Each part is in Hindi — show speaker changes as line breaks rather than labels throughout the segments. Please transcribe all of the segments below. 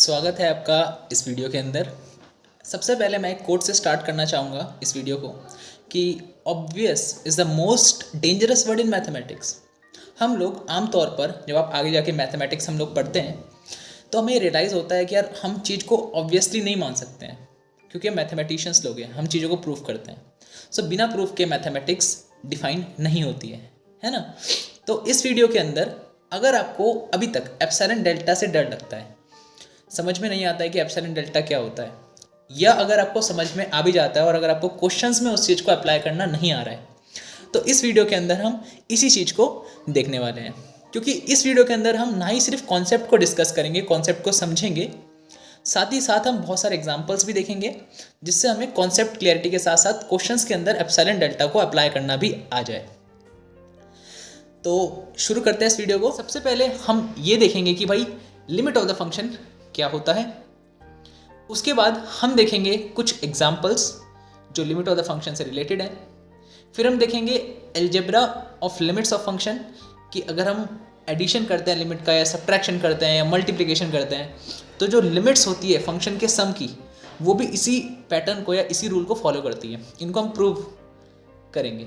स्वागत है आपका इस वीडियो के अंदर। सबसे पहले मैं एक कोट से स्टार्ट करना चाहूँगा इस वीडियो को कि obvious is the most dangerous word in mathematics. हम लोग आम तौर पर जब आप आगे जाके मैथमेटिक्स हम लोग पढ़ते हैं तो हमें रियलाइज़ होता है कि यार हम चीज़ को ऑब्वियसली नहीं मान सकते हैं, क्योंकि हम मैथमेटिशियंस लोग हैं, हम चीज़ों को प्रूव करते हैं। सो बिना प्रूफ के मैथमेटिक्स डिफाइन नहीं होती है ना। तो इस वीडियो के अंदर अगर आपको अभी तक एप्सिलॉन डेल्टा से डर लगता है, समझ में नहीं आता है कि एप्सिलॉन डेल्टा क्या होता है, या अगर आपको समझ में आ भी जाता है और अगर आपको क्वेश्चंस में उस चीज़ को अप्लाई करना नहीं आ रहा है, तो इस वीडियो के अंदर हम इसी चीज़ को देखने वाले हैं। क्योंकि इस वीडियो के अंदर हम ना ही सिर्फ कॉन्सेप्ट को डिस्कस करेंगे, कॉन्सेप्ट को समझेंगे, साथ ही साथ हम बहुत सारे एग्जाम्पल्स भी देखेंगे जिससे हमें कॉन्सेप्ट क्लियरिटी के साथ साथ क्वेश्चंस के अंदर एप्सिलॉन डेल्टा को अप्लाई करना भी आ जाए। तो शुरू करते हैं इस वीडियो को। सबसे पहले हम ये देखेंगे कि भाई लिमिट ऑफ द फंक्शन क्या होता है। उसके बाद हम देखेंगे कुछ एग्जाम्पल्स जो लिमिट ऑफ द फंक्शन से रिलेटेड है। फिर हम देखेंगे algebra of limits of function कि अगर हम एडिशन करते हैं लिमिट का, या सब्ट्रैक्शन करते हैं, या मल्टीप्लिकेशन करते हैं, तो जो लिमिट्स होती है फंक्शन के सम की, वो भी इसी पैटर्न को या इसी रूल को फॉलो करती है। इनको हम प्रूव करेंगे।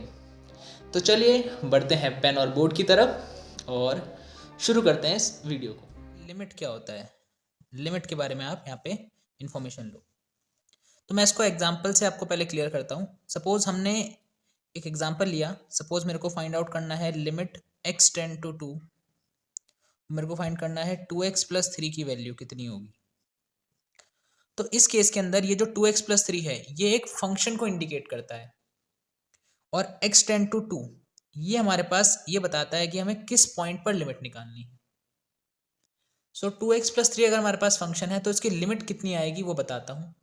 तो चलिए बढ़ते हैं पेन और बोर्ड की तरफ और शुरू करते हैं इस वीडियो को। लिमिट क्या होता है, लिमिट के बारे में आप यहाँ पे इंफॉर्मेशन लो। तो मैं इसको एग्जांपल से आपको पहले क्लियर करता हूँ। सपोज हमने एक एग्जांपल लिया। सपोज मेरे को फाइंड आउट करना है लिमिट x टेंड टू 2, मेरे को फाइंड करना है 2x प्लस 3 की वैल्यू कितनी होगी। तो इस केस के अंदर ये जो 2x प्लस 3 है ये एक फंक्शन को इंडिकेट करता है, और x टेंड टू 2 ये हमारे पास ये बताता है कि हमें किस पॉइंट पर लिमिट निकालनी है। सो 2x प्लस 3 अगर हमारे पास फंक्शन है तो इसकी लिमिट कितनी आएगी वो बताता हूँ।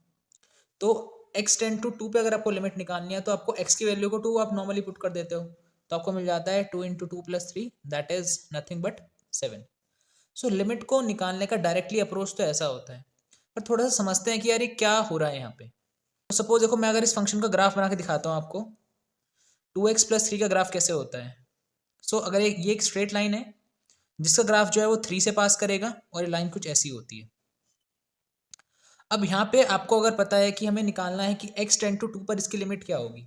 तो x टेंड टू 2 पे अगर आपको लिमिट निकालनी है तो आपको x की वैल्यू को 2 आप नॉर्मली पुट कर देते हो, तो आपको मिल जाता है 2 into 2 plus 3 that is nothing but 7। So limit को निकालने का डायरेक्टली अप्रोच तो ऐसा होता है, पर थोड़ा सा समझते हैं कि यार ये क्या हो रहा है यहाँ पे। तो सपोज देखो मैं अगर इस फंक्शन का ग्राफ बना के दिखाता हूँ आपको, 2x प्लस 3 का ग्राफ कैसे होता है। सो अगर ये एक स्ट्रेट लाइन है जिसका ग्राफ जो है वो 3 से पास करेगा, और ये लाइन कुछ ऐसी होती है। अब यहाँ पे आपको अगर पता है कि हमें निकालना है कि x टेंड टू 2 पर इसकी लिमिट क्या होगी,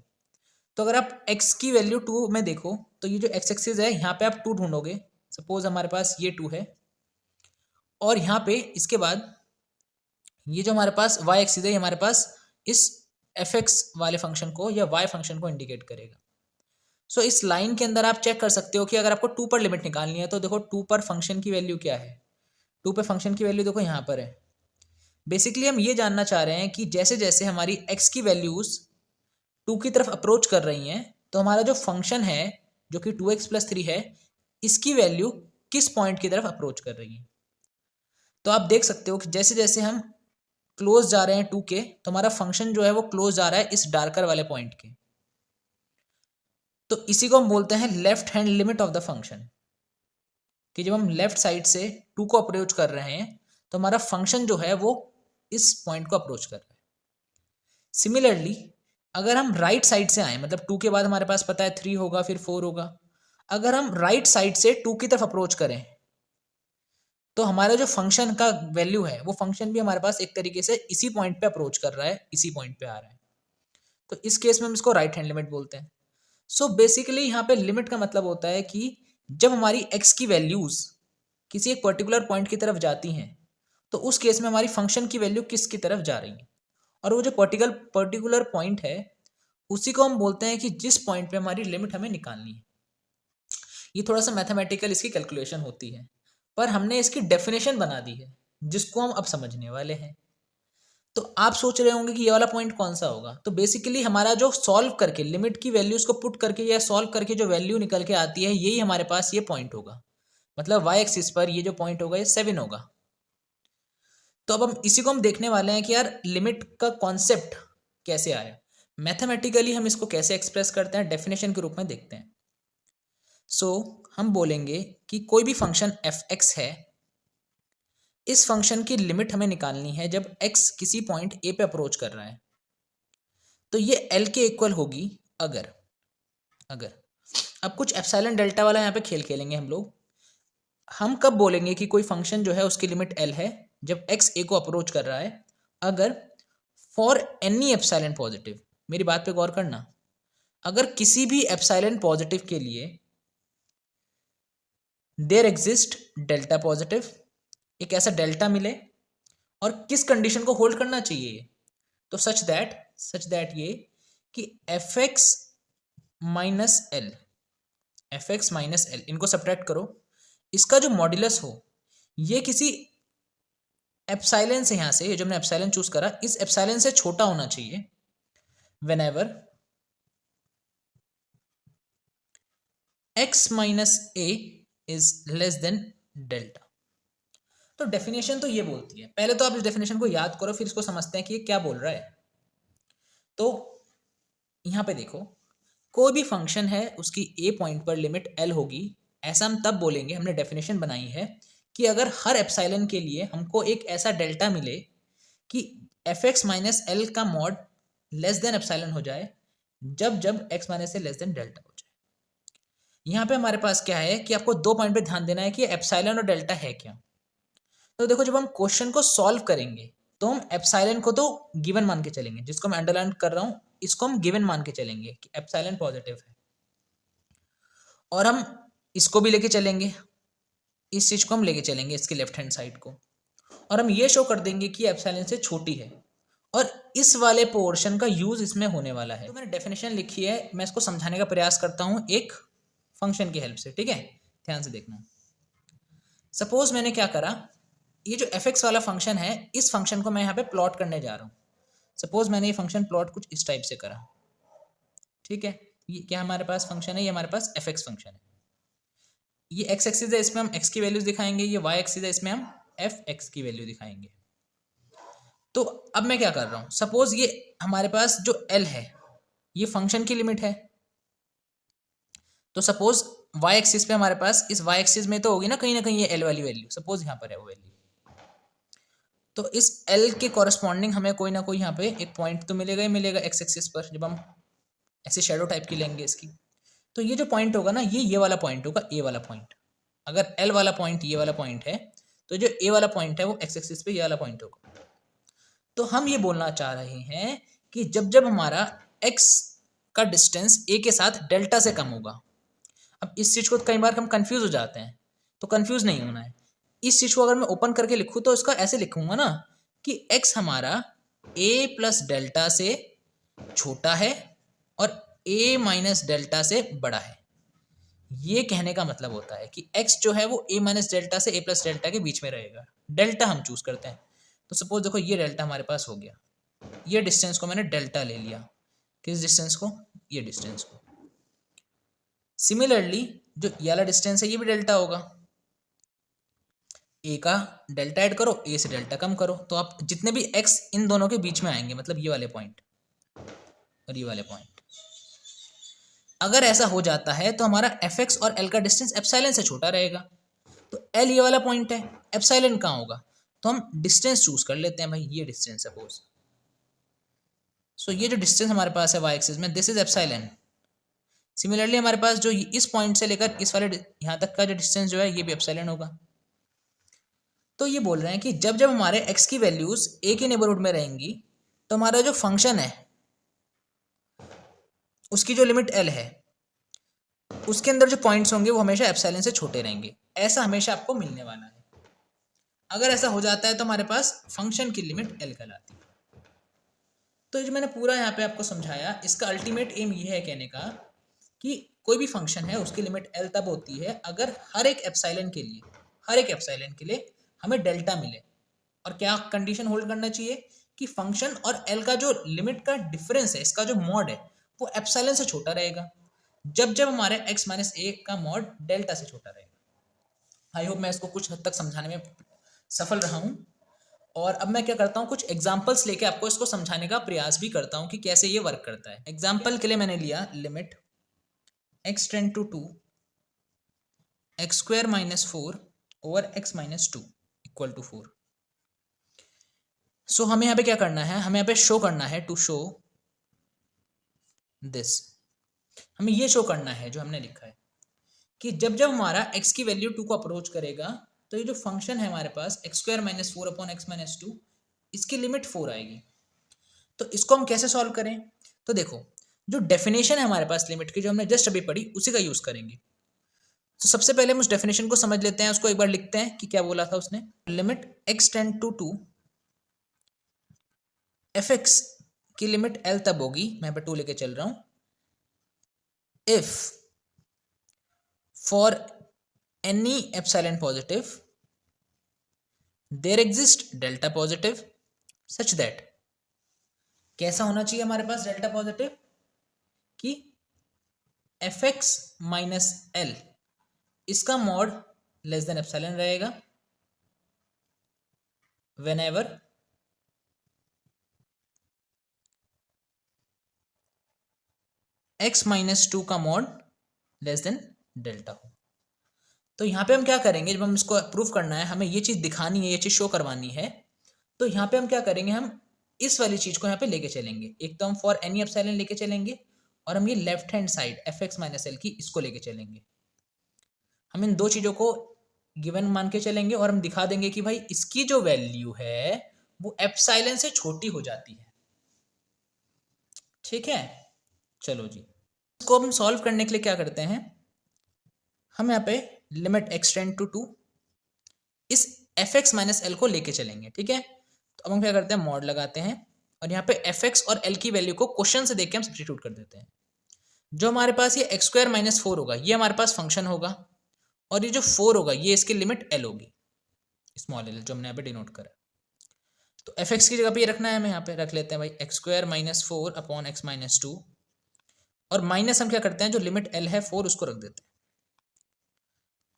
तो अगर आप x की वैल्यू 2 में देखो तो ये जो x एक्सिस है यहाँ पे आप 2 ढूंढोगे। सपोज हमारे पास ये 2 है, और यहाँ पे इसके बाद ये जो हमारे पास y एक्सिस है हमारे पास इस fx वाले फंक्शन को या y फंक्शन को इंडिकेट करेगा। सो इस लाइन के अंदर आप चेक कर सकते हो कि अगर आपको 2 पर लिमिट निकालनी है तो देखो 2 पर फंक्शन की वैल्यू क्या है। 2 पे फंक्शन की वैल्यू देखो यहाँ पर है। बेसिकली हम ये जानना चाह रहे हैं कि जैसे जैसे हमारी x की वैल्यूज 2 की तरफ अप्रोच कर रही हैं तो हमारा जो फंक्शन है जो कि 2x प्लस 3 है, इसकी वैल्यू किस पॉइंट की तरफ अप्रोच कर रही है। तो आप देख सकते हो कि जैसे जैसे हम क्लोज जा रहे हैं 2 के, तो हमारा फंक्शन जो है वो क्लोज जा रहा है इस डार्कर वाले पॉइंट के। तो इसी को हम बोलते हैं left hand limit of the function, कि जब हम लेफ्ट साइड से 2 को अप्रोच कर रहे हैं तो हमारा फंक्शन जो है वो इस पॉइंट को अप्रोच कर रहा है। सिमिलरली अगर हम राइट साइड से आए, मतलब 2 के बाद हमारे पास पता है 3 होगा फिर 4 होगा, अगर हम राइट साइड से 2 की तरफ अप्रोच करें तो हमारा जो फंक्शन का वैल्यू है वो फंक्शन भी हमारे पास एक तरीके से इसी पॉइंट पे अप्रोच कर रहा है, इसी पॉइंट पे आ रहा है। तो इस केस में हम इसको राइट हैंड लिमिट बोलते हैं। सो बेसिकली यहाँ पे लिमिट का मतलब होता है कि जब हमारी x की वैल्यूज किसी एक पर्टिकुलर पॉइंट की तरफ जाती हैं तो उस केस में हमारी फंक्शन की वैल्यू किसकी तरफ जा रही है, और वो जो पर्टिकुलर पॉइंट है उसी को हम बोलते हैं कि जिस पॉइंट पे हमारी लिमिट हमें निकालनी है। ये थोड़ा सा मैथमेटिकल इसकी कैलकुलेशन होती है, पर हमने इसकी डेफिनेशन बना दी है जिसको हम अब समझने वाले हैं। तो आप सोच रहे होंगे कि ये वाला पॉइंट कौन सा होगा। तो बेसिकली हमारा जो सॉल्व करके लिमिट की वैल्यूज को पुट करके या सॉल्व करके जो वैल्यू निकल के आती है यही हमारे पास ये पॉइंट होगा। मतलब y एक्सिस पर ये जो पॉइंट होगा ये 7 होगा। तो अब हम इसी को हम देखने वाले हैं कि यार लिमिट का कॉन्सेप्ट कैसे आया, मैथमेटिकली हम इसको कैसे एक्सप्रेस करते हैं, डेफिनेशन के रूप में देखते हैं। सो हम बोलेंगे कि कोई भी फंक्शन f(x) है, इस फंक्शन की लिमिट हमें निकालनी है जब x किसी पॉइंट a पे अप्रोच कर रहा है, तो ये l के इक्वल होगी अगर अब कुछ एप्सिलॉन डेल्टा वाला यहाँ पे खेल खेलेंगे हम लोग। हम कब बोलेंगे कि कोई फंक्शन जो है उसकी लिमिट l है, जब x a को अप्रोच कर रहा है, अगर फॉर एनी एप्सिलॉन पॉजिटिव, मेरी बात पे गौर करना, अगर किसी भी एप्सिलॉन पॉजिटिव के लिए देयर एग्जिस्ट डेल्टा पॉजिटिव, एक ऐसा डेल्टा मिले, और किस कंडीशन को होल्ड करना चाहिए, तो सच दैट ये कि एफ एक्स माइनस एल इनको सब्ट्रैक्ट करो, इसका जो मॉड्यूलस हो ये किसी एप्सिलॉन से, यहां से जो हमने एप्सिलॉन चूज करा, इस एप्सिलॉन से छोटा होना चाहिए whenever x minus A is less than delta. तो डेफिनेशन तो ये बोलती है, पहले तो आप इस डेफिनेशन को याद करो, फिर इसको समझते हैं कि ये क्या बोल रहा है। तो यहां पे देखो, कोई भी फंक्शन है उसकी ए पॉइंट पर लिमिट एल होगी, ऐसा हम तब बोलेंगे, हमने डेफिनेशन बनाई है कि अगर हर एप्सिलॉन के लिए हमको एक ऐसा डेल्टा मिले कि एफ एक्स माइनस एल का मॉड लेस देन एप्सिलॉन हो जाए, जब जब x minus l less than delta हो जाए। यहाँ पे हमारे पास क्या है कि आपको दो पॉइंट पे ध्यान देना है कि एप्सिलॉन और डेल्टा है क्या। तो देखो, जब हम क्वेश्चन को सॉल्व करेंगे तो हम एप्सिलॉन को तो गिवन मान के चलेंगे, जिसको मैं अंडरलाइन कर रहा हूँ इसको हम गिवन मान के चलेंगे कि एप्सिलॉन पॉजिटिव है, और हम इसको भी लेके चलेंगे, इस चीज को हम लेके चलेंगे इसकी लेफ्ट हैंड साइड को, और हम ये शो कर देंगे कि एप्सिलॉन से छोटी है, और इस वाले पोर्शन का यूज इसमें होने वाला है। तो मैंने डेफिनेशन लिखी है, मैं इसको समझाने का प्रयास करता हूं एक फंक्शन की हेल्प से, ठीक है, ध्यान से देखना। सपोज मैंने क्या करा, ये जो एफ एक्स वाला फंक्शन है, इस फंक्शन को मैं यहाँ पे प्लॉट करने जा रहा हूँ। सपोज मैंने ये फंक्शन प्लॉट कुछ इस टाइप से करा, ठीक है, ये क्या हमारे पास फंक्शन है, ये हमारे पास एफ एक्स फंक्शन है, ये एक्स एक्सिस है, इसमें हम एक्स की वैल्यूज दिखाएंगे, ये वाई एक्सिस है, इसमें हम एफ एक्स की वैल्यू दिखाएंगे। तो अब मैं क्या कर रहा हूँ, सपोज ये हमारे पास जो एल है ये फंक्शन की लिमिट है, तो सपोज वाई एक्सिस पे हमारे पास, इस वाई एक्सिस में तो होगी ना कहीं ये एल वाली वैल्यू, सपोज यहाँ पर है वो वैल्यू, तो इस एल के कॉरेस्पॉन्डिंग हमें कोई ना कोई यहाँ पे एक पॉइंट तो मिलेगा ही मिलेगा एक्स एक्सिस पर, जब हम ऐसे शेडो टाइप की लेंगे इसकी, तो ये जो पॉइंट होगा ना, ये वाला पॉइंट होगा, ए वाला पॉइंट। अगर एल वाला पॉइंट ये वाला पॉइंट है, तो जो ए वाला पॉइंट है वो एक्स एक्सिस पे ये वाला पॉइंट होगा। तो हम ये बोलना चाह रहे हैं कि जब जब हमारा एक्स का डिस्टेंस ए के साथ डेल्टा से कम होगा, अब इस चीज को कई बार हम कंफ्यूज हो जाते हैं, तो कंफ्यूज नहीं होना है। इस चीज को अगर मैं ओपन करके लिखूं तो इसका ऐसे लिखूंगा ना कि x हमारा a प्लस डेल्टा से छोटा है और a माइनस डेल्टा से बड़ा है। ये कहने का मतलब होता है कि x जो है वो a माइनस डेल्टा से a प्लस डेल्टा के बीच में रहेगा। डेल्टा हम चूज करते हैं, तो सपोज देखो ये डेल्टा हमारे पास हो गया, ये डिस्टेंस को मैंने डेल्टा ले लिया, किस डिस्टेंस को, ये डिस्टेंस को। सिमिलरली जो ये वाला डिस्टेंस है ये भी डेल्टा होगा, ए का डेल्टा ऐड करो, ए से डेल्टा कम करो, तो आप जितने भी एक्स इन दोनों के बीच में आएंगे, मतलब ये वाले पॉइंट और ये वाले पॉइंट, अगर ऐसा हो जाता है तो हमारा एफ एक्स और एल का डिस्टेंस एप्सिलॉन से छोटा रहेगा। तो एल ये वाला पॉइंट है, एप्सिलॉन कहाँ होगा, तो हम डिस्टेंस चूज कर लेते हैं भाई, ये डिस्टेंस सपोज, सो ये जो डिस्टेंस हमारे पास है वाई एक्सिस में, दिस इज एप्सिलॉन। सिमिलरली हमारे पास जो इस पॉइंट से लेकर इस वाले यहाँ तक का जो डिस्टेंस जो है ये भी एप्सिलॉन होगा। तो ये बोल रहे हैं कि जब जब हमारे x की वैल्यूज a के नेबरहुड में रहेंगी, तो हमारा जो फंक्शन है उसकी जो लिमिट l है, उसके अंदर जो पॉइंट्स होंगे वो हमेशा एप्सिलॉन से छोटे रहेंगे। ऐसा हमेशा आपको मिलने वाला है। अगर ऐसा हो जाता है तो हमारे पास फंक्शन की लिमिट l कहलाती है। तो जो मैंने पूरा यहाँ पे आपको समझाया, इसका अल्टीमेट एम ये है कहने का कि कोई भी फंक्शन है उसकी लिमिट l तब होती है अगर हर एक एप्सिलॉन के लिए हमें डेल्टा मिले। और क्या कंडीशन होल्ड करना चाहिए कि फंक्शन और एल का जो लिमिट का डिफरेंस है, इसका जो मॉड है वो एप्सिलॉन से छोटा रहेगा, जब जब हमारे x माइनस ए का मॉड डेल्टा से छोटा रहेगा। आई होप मैं इसको कुछ हद तक समझाने में सफल रहा हूँ। और अब मैं क्या करता हूँ, कुछ एग्जाम्पल्स लेके आपको इसको समझाने का प्रयास भी करता हूँ कि कैसे ये वर्क करता है। एग्जाम्पल के लिए मैंने लिया limit x tend to 2 x square minus 4 over x minus 2 equal to 4। So हमें यहाँ पे क्या करना है, हमें यहाँ पे शो करना है, टू शो दिस, हमें ये शो करना है जो हमने लिखा है कि जब जब हमारा x की वैल्यू 2 को अप्रोच करेगा तो ये जो फंक्शन है हमारे पास x square minus 4 upon x minus 2, इसकी लिमिट 4 आएगी। तो इसको हम कैसे सॉल्व करें? तो देखो, जो डेफिनेशन है हमारे पास लिमिट की, जो हमने जस्ट अभी पढ़ी, उसी का यूज करेंगे। तो सबसे पहले हम उस डेफिनेशन को समझ लेते हैं, उसको एक बार लिखते हैं कि क्या बोला था उसने। Limit x tend to 2, f x की लिमिट एल तब होगी, मैं यहाँ पे 2 लेके चल रहा हूं, if for any epsilon positive there exist delta positive such that, कैसा होना चाहिए हमारे पास डेल्टा पॉजिटिव, कि एफ एक्स माइनस एल इसका मॉड लेस देन एप्सिलॉन रहेगा whenever x माइनस 2 का मॉड लेस देन डेल्टा हो। तो यहाँ पे हम क्या करेंगे, जब हम इसको प्रूफ करना है, हमें ये चीज़ दिखानी है, ये चीज़ शो करवानी है, तो यहाँ पे हम क्या करेंगे, हम इस वाली चीज़ को यहाँ पे लेके चलेंगे। एक तो हम फॉर एनी एप्सिलॉन लेके चलेंगे, और हम ये left hand side F x minus L की इसको लेके चलेंगे। हम इन दो चीज़ों को गिवन मान के चलेंगे, और हम दिखा देंगे कि भाई इसकी जो वैल्यू है वो एप्सिलॉन से छोटी हो जाती है। ठीक है, चलो जी, इसको हम सॉल्व करने के लिए क्या करते हैं, हम यहाँ पे लिमिट एक्स टेंड टू 2 इस एफ एक्स माइनस एल को लेके चलेंगे। ठीक है, तो अब हम क्या करते हैं, मॉड लगाते हैं, और यहाँ पे एफ एक्स और एल की वैल्यू को क्वेश्चन से देख के हम सब्स्टिट्यूट कर देते हैं। जो हमारे पास ये एक्स स्क्वायर माइनस 4 होगा, ये हमारे पास फंक्शन होगा, और ये जो 4 होगा ये इसकी लिमिट एल होगी, स्मॉल एल, जो हमने यहाँ पे डिनोट करा। तो एफ एक्स की जगह पे ये रखना है, हमें यहाँ पे रख लेते हैं भाई x square minus 4 upon x minus 2, और माइनस हम क्या करते हैं, जो लिमिट एल है 4 उसको रख देते हैं,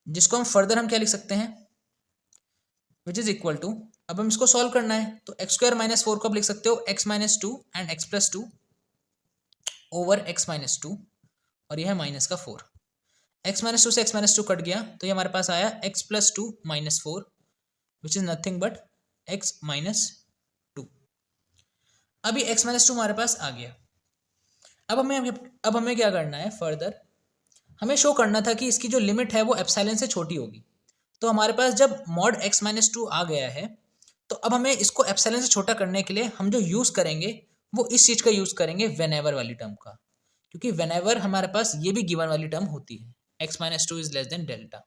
जिसको हम फर्दर हम क्या लिख सकते हैं, विच इज इक्वल टू, अब हम इसको सॉल्व करना है, तो एक्स स्क्वायर माइनस 4 को आप लिख सकते हो x minus 2 and x plus 2 over x minus 2, और यह है माइनस का 4। एक्स माइनस 2 से एक्स माइनस 2 कट गया, तो ये हमारे पास आया x plus 2 minus 4, which is nothing but x minus 2। अभी एक्स माइनस 2 हमारे पास आ गया। अब हमें क्या करना है, फर्दर हमें शो करना था कि इसकी जो लिमिट है वो एप्सिलॉन से छोटी होगी। तो हमारे पास जब मॉड एक्स माइनस 2 आ गया है, तो अब हमें इसको एप्सिलॉन से छोटा करने के लिए हम जो यूज़ करेंगे वो इस चीज़ का यूज़ करेंगे, व्हेनेवर वाली टर्म का, क्योंकि व्हेनेवर हमारे पास ये भी गिवन वाली टर्म होती है, x minus 2 is less than delta,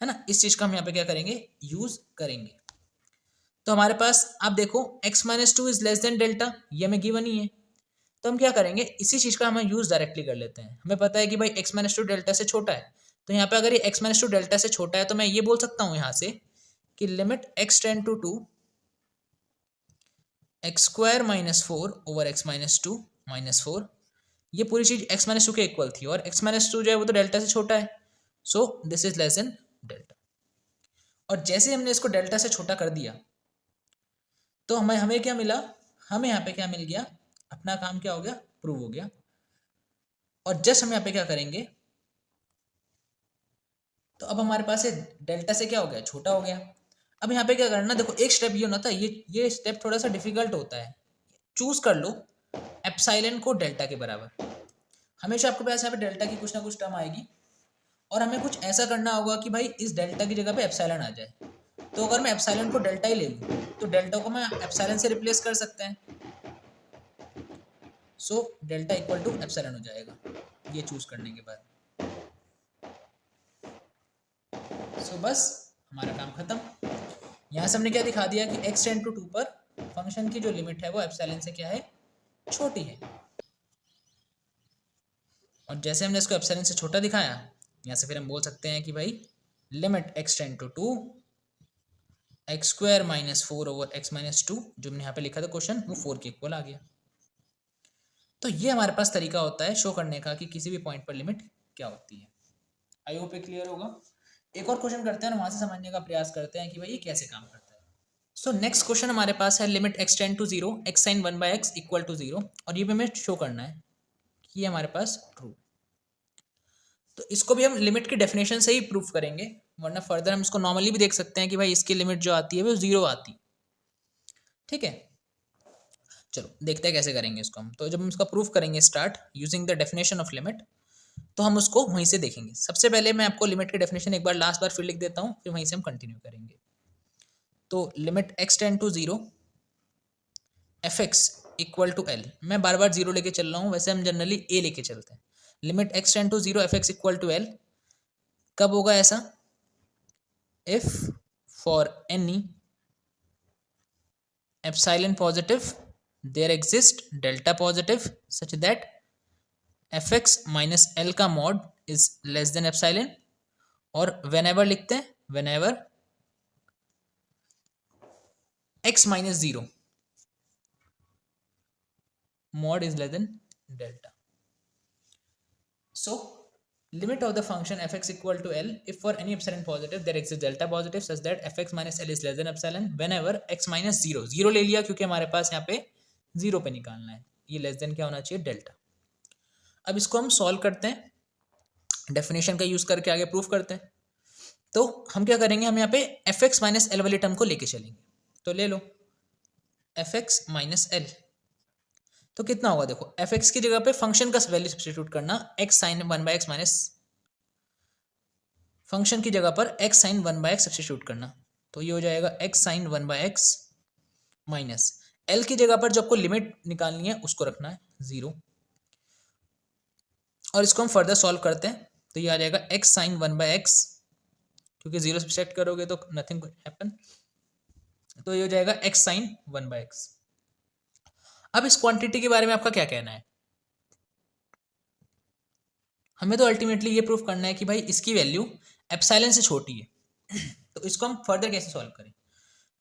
है ना। इस चीज़ का हम यहाँ पे क्या करेंगे, यूज़ करेंगे। तो हमारे पास आप देखो x minus 2 is less than delta, ये हमें गिवन ही है, तो हम क्या करेंगे, इसी चीज़ का हम यूज़ डायरेक्टली कर लेते हैं। हमें पता है कि भाई एक्स माइनस 2 डेल्टा से छोटा है, तो यहाँ पे अगर ये एक्स माइनस 2 डेल्टा से छोटा है, तो मैं ये बोल सकता हूँ यहाँ से कि limit x tend to 2 x square minus 4 over x minus 2 minus 4, ये पूरी चीज़ एक्स माइनस 2 के इक्वल थी, और एक्स माइनस 2 जो है वो तो डेल्टा से छोटा है, so this is less than delta. और जैसे हमने इसको डेल्टा से छोटा कर दिया, तो हमें क्या मिला, हमें यहाँ पे क्या मिल गया, अपना काम क्या हो गया, प्रूव हो गया। और जस्ट हम यहाँ पे क्या करेंगे, तो अब हमारे पास ये डेल्टा से क्या हो गया, छोटा हो गया। अब यहाँ पे क्या करना, देखो एक स्टेप ये होना था, ये स्टेप थोड़ा सा डिफिकल्ट होता है। चूज कर लो एप्सिलॉन को डेल्टा के बराबर, हमेशा आपके पास यहाँ पे डेल्टा की कुछ ना कुछ टर्म आएगी, और हमें कुछ ऐसा करना होगा कि भाई इस डेल्टा की जगह पे एप्सिलॉन आ जाए। तो अगर मैं एप्सिलॉन को डेल्टा ही ले लूँ, तो डेल्टा को मैं एप्सिलॉन से रिप्लेस कर सकते हैं, so delta equal to epsilon हो जाएगा ये चूज करने के बाद। सो बस हमारा काम खत्म। यहाँ से हमने क्या दिखा दिया कि x टेंड टू 2 पर फंक्शन की जो लिमिट है वो एप्सिलॉन से क्या है, छोटी है। और जैसे हमने इसको एप्सिलॉन से छोटा दिखाया, यहाँ से फिर हम बोल सकते हैं कि भाई limit x tend to 2 x square minus 4 over x minus 2, जो हमने यहाँ पे लिखा था क्वेश्चन, वो 4 के इक्वल आ गया। तो ये हमारे पास तरीका होता है शो करने का कि किसी भी पॉइंट पर लिमिट क्या होती है। आई होप ये क्लियर होगा। एक और क्वेश्चन करते हैं और वहां से समझने का प्रयास करते हैं कि भाई ये कैसे काम करता है। सो नेक्स्ट क्वेश्चन हमारे पास है limit x tend to 0 x sine 1 by x equal to 0, और ये भी हमें शो करना है कि ये हमारे पास ट्रू। तो इसको भी हम लिमिट की डेफिनेशन से ही प्रूफ करेंगे, वरना फर्दर हम इसको नॉर्मली भी देख सकते हैं कि भाई इसकी लिमिट जो आती है वो 0 आती है। ठीक है, चलो देखते हैं कैसे करेंगे इसको हम। तो जब हम इसका प्रूफ करेंगे start using the definition of limit, तो हम उसको वहीं से देखेंगे। सबसे पहले मैं आपको लिमिट की डेफिनेशन एक बार लास्ट बार फिर लिख देता हूँ, फिर वहीं से हम कंटिन्यू करेंगे। तो limit x tend to 0 f x equal to L, मैं बार बार जीरो लेके चल रहा हूँ, वैसे हम जनरली ए लेके चलते हैं। Limit x tend to 0 f x equal to L, कब होगा ऐसा? If for any epsilon positive there exist delta positive such that fx minus l का mod is less than epsilon, और whenever लिखते हैं whenever x minus 0 mod is less than delta. So limit of the function fx equal to l if for any epsilon positive there exists delta positive such that fx minus l is less than epsilon whenever x minus 0 0 ले लिया क्योंकि हमारे पास यहाँ पे 0 पे निकालना है, ये लेस देन क्या होना चाहिए? डेल्टा। अब इसको हम सॉल्व करते हैं, डेफिनेशन का यूज करके आगे प्रूफ करते हैं। तो हम क्या करेंगे, हम यहाँ पे एफ एक्स माइनस एल वाले टर्म को लेके चलेंगे। तो ले लो एफ एक्स माइनस एल, तो कितना होगा? देखो एफ एक्स की जगह पे फंक्शन का वैल्यू सब्स्टिट्यूट करना, x sine 1/x minus function की जगह पर एक्स साइन 1/x सब्स्टिट्यूट करना, तो ये हो जाएगा x sine 1/x minus L की जगह पर जो आपको लिमिट निकालनी है उसको रखना है 0, और इसको हम फर्दर सॉल्व करते हैं। तो ये आ जाएगा एक्स साइन 1/x, क्योंकि 0 सब्सट्रैक्ट करोगे तो नथिंग विल हैपन, तो ये हो जाएगा एक्स साइन 1/x। अब इस क्वांटिटी के बारे में आपका क्या कहना है? हमें तो अल्टीमेटली ये प्रूफ करना है कि भाई इसकी वैल्यू एप्सिलॉन से छोटी है। तो इसको हम फर्दर कैसे सॉल्व करें?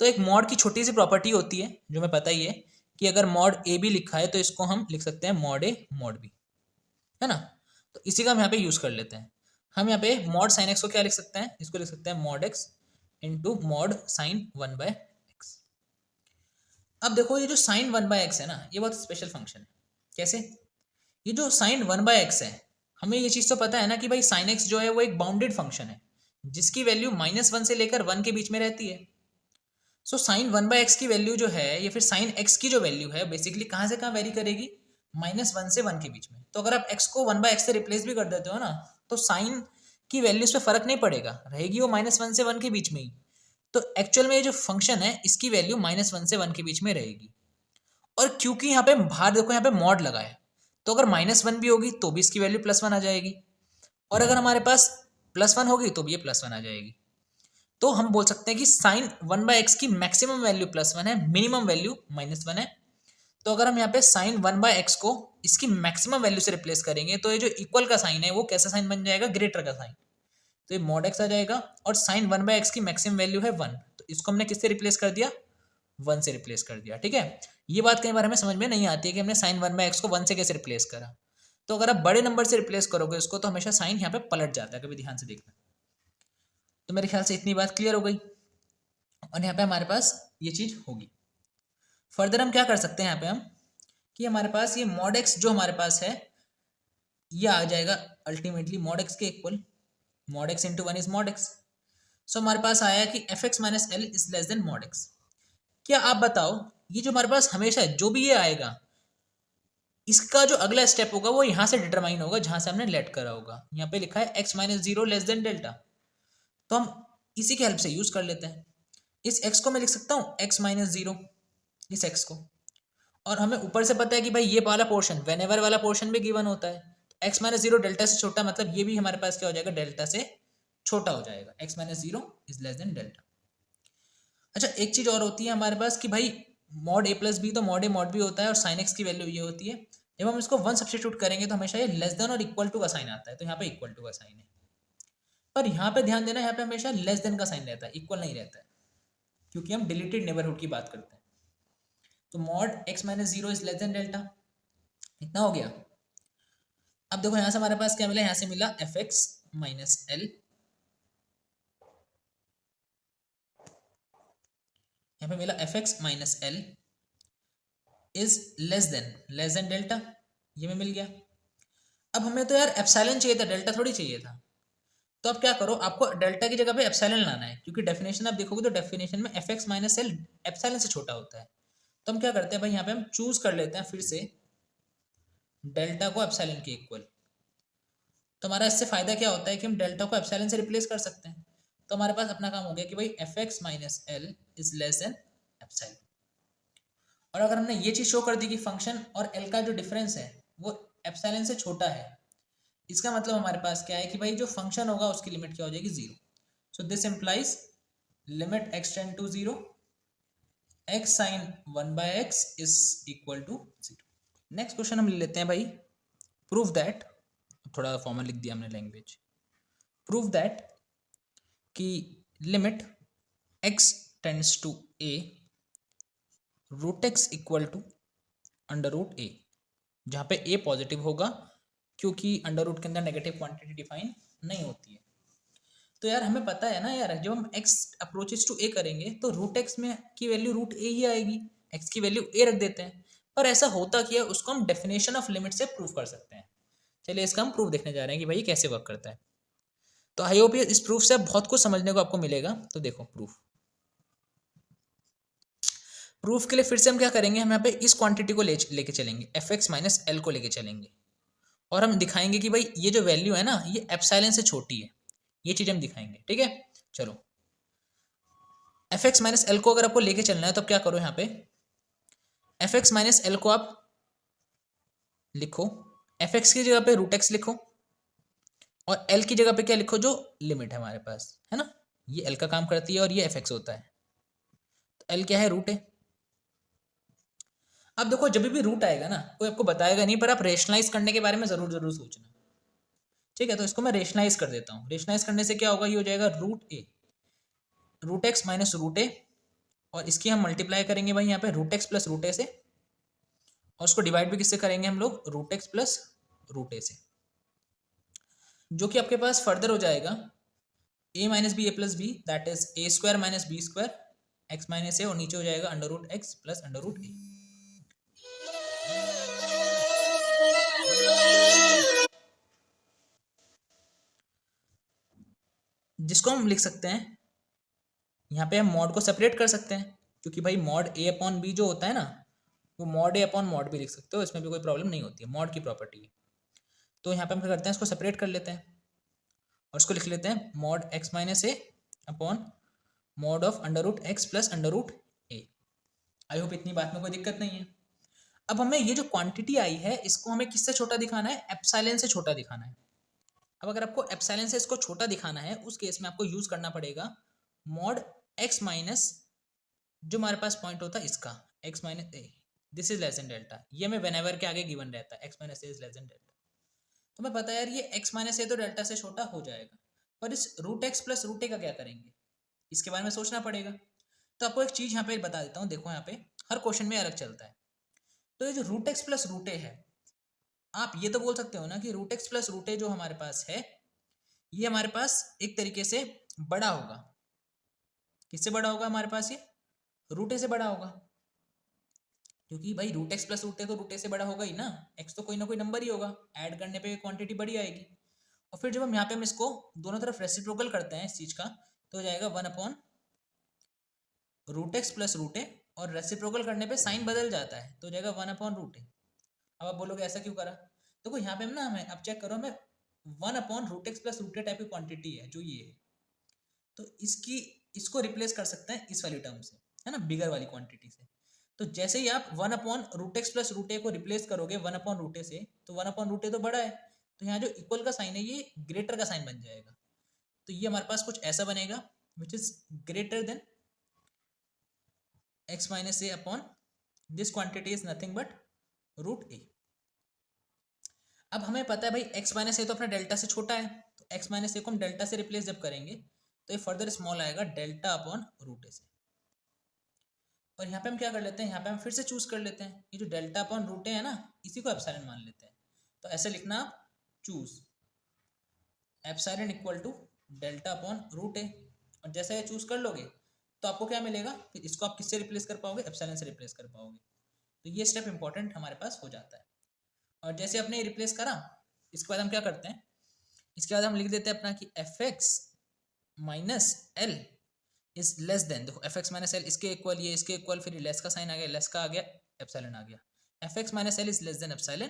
तो एक मॉड की छोटी सी प्रॉपर्टी होती है जो हमें पता ही है कि अगर मॉड ए भी लिखा है तो इसको हम लिख सकते हैं मॉड ए मॉड बी, है ना? तो इसी का हम यहाँ पे यूज कर लेते हैं। हम यहाँ पे मॉड साइन एक्स को क्या लिख सकते हैं? इसको लिख सकते हैं mod x into mod sine 1/x। अब देखो ये जो साइन 1/x है ना, ये बहुत स्पेशल फंक्शन है। कैसे? ये जो साइन 1/x है, हमें ये चीज तो पता है ना कि भाई साइन एक्स जो है वो एक बाउंडेड फंक्शन है जिसकी वैल्यू -1 से लेकर 1 के बीच में रहती है। सो साइन 1/x की वैल्यू जो है, या फिर साइन x की जो वैल्यू है, बेसिकली कहाँ से कहाँ वेरी करेगी? -1 से 1 के बीच में। तो अगर आप x को 1/x से रिप्लेस भी कर देते हो ना, तो साइन की वैल्यूज पे फर्क नहीं पड़ेगा, रहेगी वो -1 से 1 के बीच में ही। तो एक्चुअल में ये जो फंक्शन है इसकी वैल्यू -1 से 1 के बीच में रहेगी। और क्योंकि यहाँ पे बाहर देखो, यहाँ पे मॉड लगा है, तो अगर -1 भी होगी तो भी इसकी वैल्यू +1 आ जाएगी, और अगर हमारे पास +1 होगी तो भी ये +1 आ जाएगी। तो हम बोल सकते हैं कि साइन 1/x की मैक्सिमम वैल्यू +1 है, मिनिमम वैल्यू -1 है। तो अगर हम यहाँ पे साइन 1/x को इसकी मैक्सिमम वैल्यू से रिप्लेस करेंगे तो ये जो इक्वल का साइन है वो कैसा साइन बन जाएगा? ग्रेटर का साइन। तो ये मॉड x आ जाएगा, और साइन 1/x की मैक्सिमम वैल्यू है 1, तो इसको हमने किससे रिप्लेस कर दिया? 1 से रिप्लेस कर दिया। ठीक है, ये बात कई बार हमें समझ में नहीं आती है कि हमने साइन 1/x को 1 से कैसे रिप्लेस करा। तो अगर आप बड़े नंबर से रिप्लेस करोगे उसको तो हमेशा साइन यहाँ पे पलट जाता है, कभी ध्यान से देखना। तो मेरे ख्याल से इतनी बात क्लियर हो गई, और यहाँ पे हमारे पास ये चीज होगी। फर्दर हम क्या कर सकते हैं यहाँ पे हम, कि हमारे पास ये मॉड एक्स जो हमारे पास है ये आ जाएगा अल्टीमेटली मॉड एक्स के equal, mod x into 1 is mod x. So हमारे पास आया कि f x minus L is less than mod x. क्या आप बताओ, ये जो हमारे पास हमेशा जो भी ये आएगा इसका जो अगला स्टेप होगा वो यहाँ से डिटरमाइन होगा जहां से हमने लेट करा होगा। यहाँ पे लिखा है x minus 0 less than delta, तो हम इसी की हेल्प से यूज कर लेते हैं। इस x को मैं लिख सकता हूँ x माइनस 0, इस x को, और हमें ऊपर से पता है कि भाई ये वाला पोर्शन वेनेवर वाला पोर्शन भी गिवन होता है। तो x माइनस 0 डेल्टा से छोटा, मतलब ये भी हमारे पास क्या हो जाएगा? डेल्टा से छोटा हो जाएगा। x minus 0 is less than delta. अच्छा, एक चीज और होती है हमारे पास कि भाई मॉड a प्लस बी, तो मॉड a मॉड b होता है, और साइन x की वैल्यू ये होती है। जब हम इसको 1 सब्स्टिट्यूट करेंगे तो हमेशा ये लेस देन और इक्वल टू का साइन आता है, तो यहाँ पे इक्वल टू का साइन है। पर यहाँ पे ध्यान देना, यहाँ पे हमेशा लेस देन का साइन रहता है, इक्वल नहीं रहता है, क्योंकि हम डिलीटेड नेबरहुड की बात करते हैं। तो mod x minus 0 is less than delta, इतना हो गया। अब देखो यहाँ से हमारे पास क्या मिला? यहाँ से मिला एफ एक्स माइनस एल, यहाँ पे मिला F x minus L is less than delta, ये में मिल गया। अब हमें तो यार एप्सिलॉन चाहिए था, डेल्टा थोड़ी चाहिए था। तो अब क्या करो, आपको डेल्टा की जगह पे एप्सिलॉन लाना है, क्योंकि डेफिनेशन आप देखोगे तो डेफिनेशन में F x minus L epsilon से छोटा होता है। तो हम क्या करते हैं भाई, यहाँ पे हम चूज कर लेते हैं फिर से डेल्टा को एप्सिलॉन के इक्वल। तो हमारा इससे फायदा क्या होता है कि हम डेल्टा को एप्सिलॉन से रिप्लेस कर सकते हैं। तो हमारे पास अपना काम हो गया कि भाई F x minus L is less than epsilon. और अगर हमने ये चीज शो कर दी कि फंक्शन और एल का जो डिफरेंस है वो एप्सिलॉन से छोटा है, इसका मतलब हमारे पास क्या है कि भाई जो फंक्शन होगा उसकी लिमिट क्या हो जाएगी, zero. So this implies limit x tend to zero x sine one by x is equal to zero. Next question हम ले लेते हैं भाई, प्रूव दैट, थोड़ा फॉर्मल लिख दिया हमने लैंग्वेज, प्रूव दैट कि limit x tends to a root x equal to under root a, जहाँ पे ए पॉजिटिव होगा क्योंकि अंडर रूट के अंदर नेगेटिव क्वांटिटी डिफाइन नहीं होती है। तो यार हमें पता है ना यार, जब हम x अप्रोचेस टू a करेंगे तो रूट एक्स में की वैल्यू रूट ए ही आएगी, x की वैल्यू a रख देते हैं। पर ऐसा होता क्या है उसको हम डेफिनेशन ऑफ लिमिट से प्रूव कर सकते हैं। चलिए इसका हम प्रूफ देखने जा रहे हैं कि भाई कैसे वर्क करता है। तो आई होप इस प्रूफ से बहुत कुछ समझने को आपको मिलेगा। तो देखो प्रूफ के लिए फिर से हम क्या करेंगे, हम यहाँ पे इस क्वांटिटी को लेके चलेंगे, एफ एक्स माइनस एल को लेके चलेंगे और हम दिखाएंगे कि भाई ये जो वैल्यू है ना ये एप्सिलॉन से छोटी है, ये चीज हम दिखाएंगे। ठीक है, चलो एफ एक्स माइनस एल को अगर आपको लेके चलना है तो क्या करो, यहाँ पे एफ एक्स माइनस एल को आप लिखो, एफ एक्स की जगह पे रूट एक्स लिखो और एल की जगह पे क्या लिखो, जो लिमिट है हमारे पास है ना, ये एल का काम करती है और ये एफ एक्स होता है। तो एल क्या है, रूट है। अब देखो जब भी रूट आएगा ना कोई आपको बताएगा नहीं, पर आप रेशनलाइज करने के बारे में जरूर जरूर सोचना। ठीक है, तो इसको मैं रेशनलाइज कर देता हूँ। रेशनलाइज करने से क्या होगा, ये हो जाएगा root x minus root a, और इसकी हम मल्टीप्लाई करेंगे भाई यहाँ पे root x plus root a से, और उसको डिवाइड भी किससे करेंगे हम लोग, root x plus root a से, जो कि आपके पास फर्दर हो जाएगा a minus b a plus b, that is a square minus b square x minus a, और नीचे हो जाएगा under root x plus under root ए। जिसको हम लिख सकते हैं यहाँ पे, हम मॉड को सेपरेट कर सकते हैं, क्योंकि भाई मॉड ए अपॉन बी जो होता है ना, वो मॉड ए अपॉन मॉड भी लिख सकते हो, इसमें भी कोई प्रॉब्लम नहीं होती है, मॉड की प्रॉपर्टी है। तो यहाँ पे हम क्या करते हैं, इसको सेपरेट कर लेते हैं और इसको लिख लेते हैं mod x minus a upon mod of under root x plus under root a. I hope इतनी बात में कोई दिक्कत नहीं है। अब हमें ये जो क्वांटिटी आई है इसको हमें किससे छोटा दिखाना है, एप्सिलॉन से छोटा दिखाना है। अब अगर आपको एप्सिलॉन से इसको छोटा दिखाना है उस केस में आपको यूज करना पड़ेगा मॉड एक्स माइनस, जो हमारे पास पॉइंट होता है इसका x minus A, this is less than delta, ये हमें व्हेनेवर के आगे गिवन रहता है, x minus A is less than delta. तो मैं पता है यार ये एक्स माइनस ए तो डेल्टा से छोटा हो जाएगा, पर इस रूट एक्स प्लस रूट ए का क्या करेंगे, इसके बारे में सोचना पड़ेगा। तो आपको एक चीज यहाँ पे बता देता हूँ, देखो यहाँ पे हर क्वेश्चन में अलग चलता है। तो ये जो रूट एक्स प्लस रूट ए है, आप ये तो बोल सकते हो ना कि रूट एक्स प्लस रूट ए जो हमारे पास है ये हमारे पास एक तरीके से बड़ा होगा। किससे बड़ा होगा हमारे पास, ये रूट ए से बड़ा होगा, क्योंकि भाई रूट एक्स प्लस रूट ए तो रूट ए से बड़ा होगा ही ना, एक्स तो कोई ना कोई नंबर ही होगा, ऐड करने पे क्वांटिटी बड़ी आएगी। और फिर जब हम यहाँ पे हम इसको दोनों तरफ रेसिप्रोकल करते हैं इस चीज का, तो हो जाएगा one upon root x plus root a, और रेसिप्रोकल करने पे साइन बदल जाता है तो हो जाएगा वन अपॉन रूट ए। अब आप बोलोगे ऐसा क्यों करा, देखो यहाँ पे हम ना, हमें अब चेक करो, हमें one upon root x plus root a type की क्वांटिटी है जो ये है, तो इसको रिप्लेस कर सकते हैं इस वाली टर्म से, है ना, बिगर वाली क्वांटिटी से। तो जैसे ही आप one upon root x plus root a को रिप्लेस करोगे वन अपॉन रूट ए से, तो वन अपॉन रूट ए तो बड़ा है, तो यहाँ जो इक्वल का साइन है ये ग्रेटर का साइन बन जाएगा। तो ये हमारे पास कुछ ऐसा बनेगा which is greater than x minus a upon this quantity is nothing but root a. अब हमें पता है भाई एक्स माइनस ए तो अपना डेल्टा से छोटा है, तो एक्स माइनस ए को हम डेल्टा से रिप्लेस जब करेंगे तो ये फर्दर स्मॉल आएगा डेल्टा अपॉन रूट ए से। और यहाँ पे हम क्या कर लेते हैं, यहाँ पे हम फिर से चूज कर लेते हैं ये जो डेल्टा अपॉन रूट ए है ना, इसी को एप्सिलॉन मान लेते हैं। तो ऐसे लिखना आप, choose epsilon equal to delta upon root a, और जैसे ये चूज कर लोगे तो आपको क्या मिलेगा, फिर इसको आप किससे रिप्लेस कर पाओगे, एप्सिलॉन से रिप्लेस कर पाओगे। तो ये स्टेप इंपॉर्टेंट हमारे पास हो जाता है। और जैसे अपने रिप्लेस करा, इसके बाद हम क्या करते हैं, इसके बाद हम लिख देते हैं अपना कि f x minus L is less then, देखो एफ एक्स माइनस एल इसके इक्वल, ये इसके इक्वल, फिर लेस का साइन आ गया, लेस का आ गया, एप्सिलॉन आ गया, F x minus L is less than epsilon.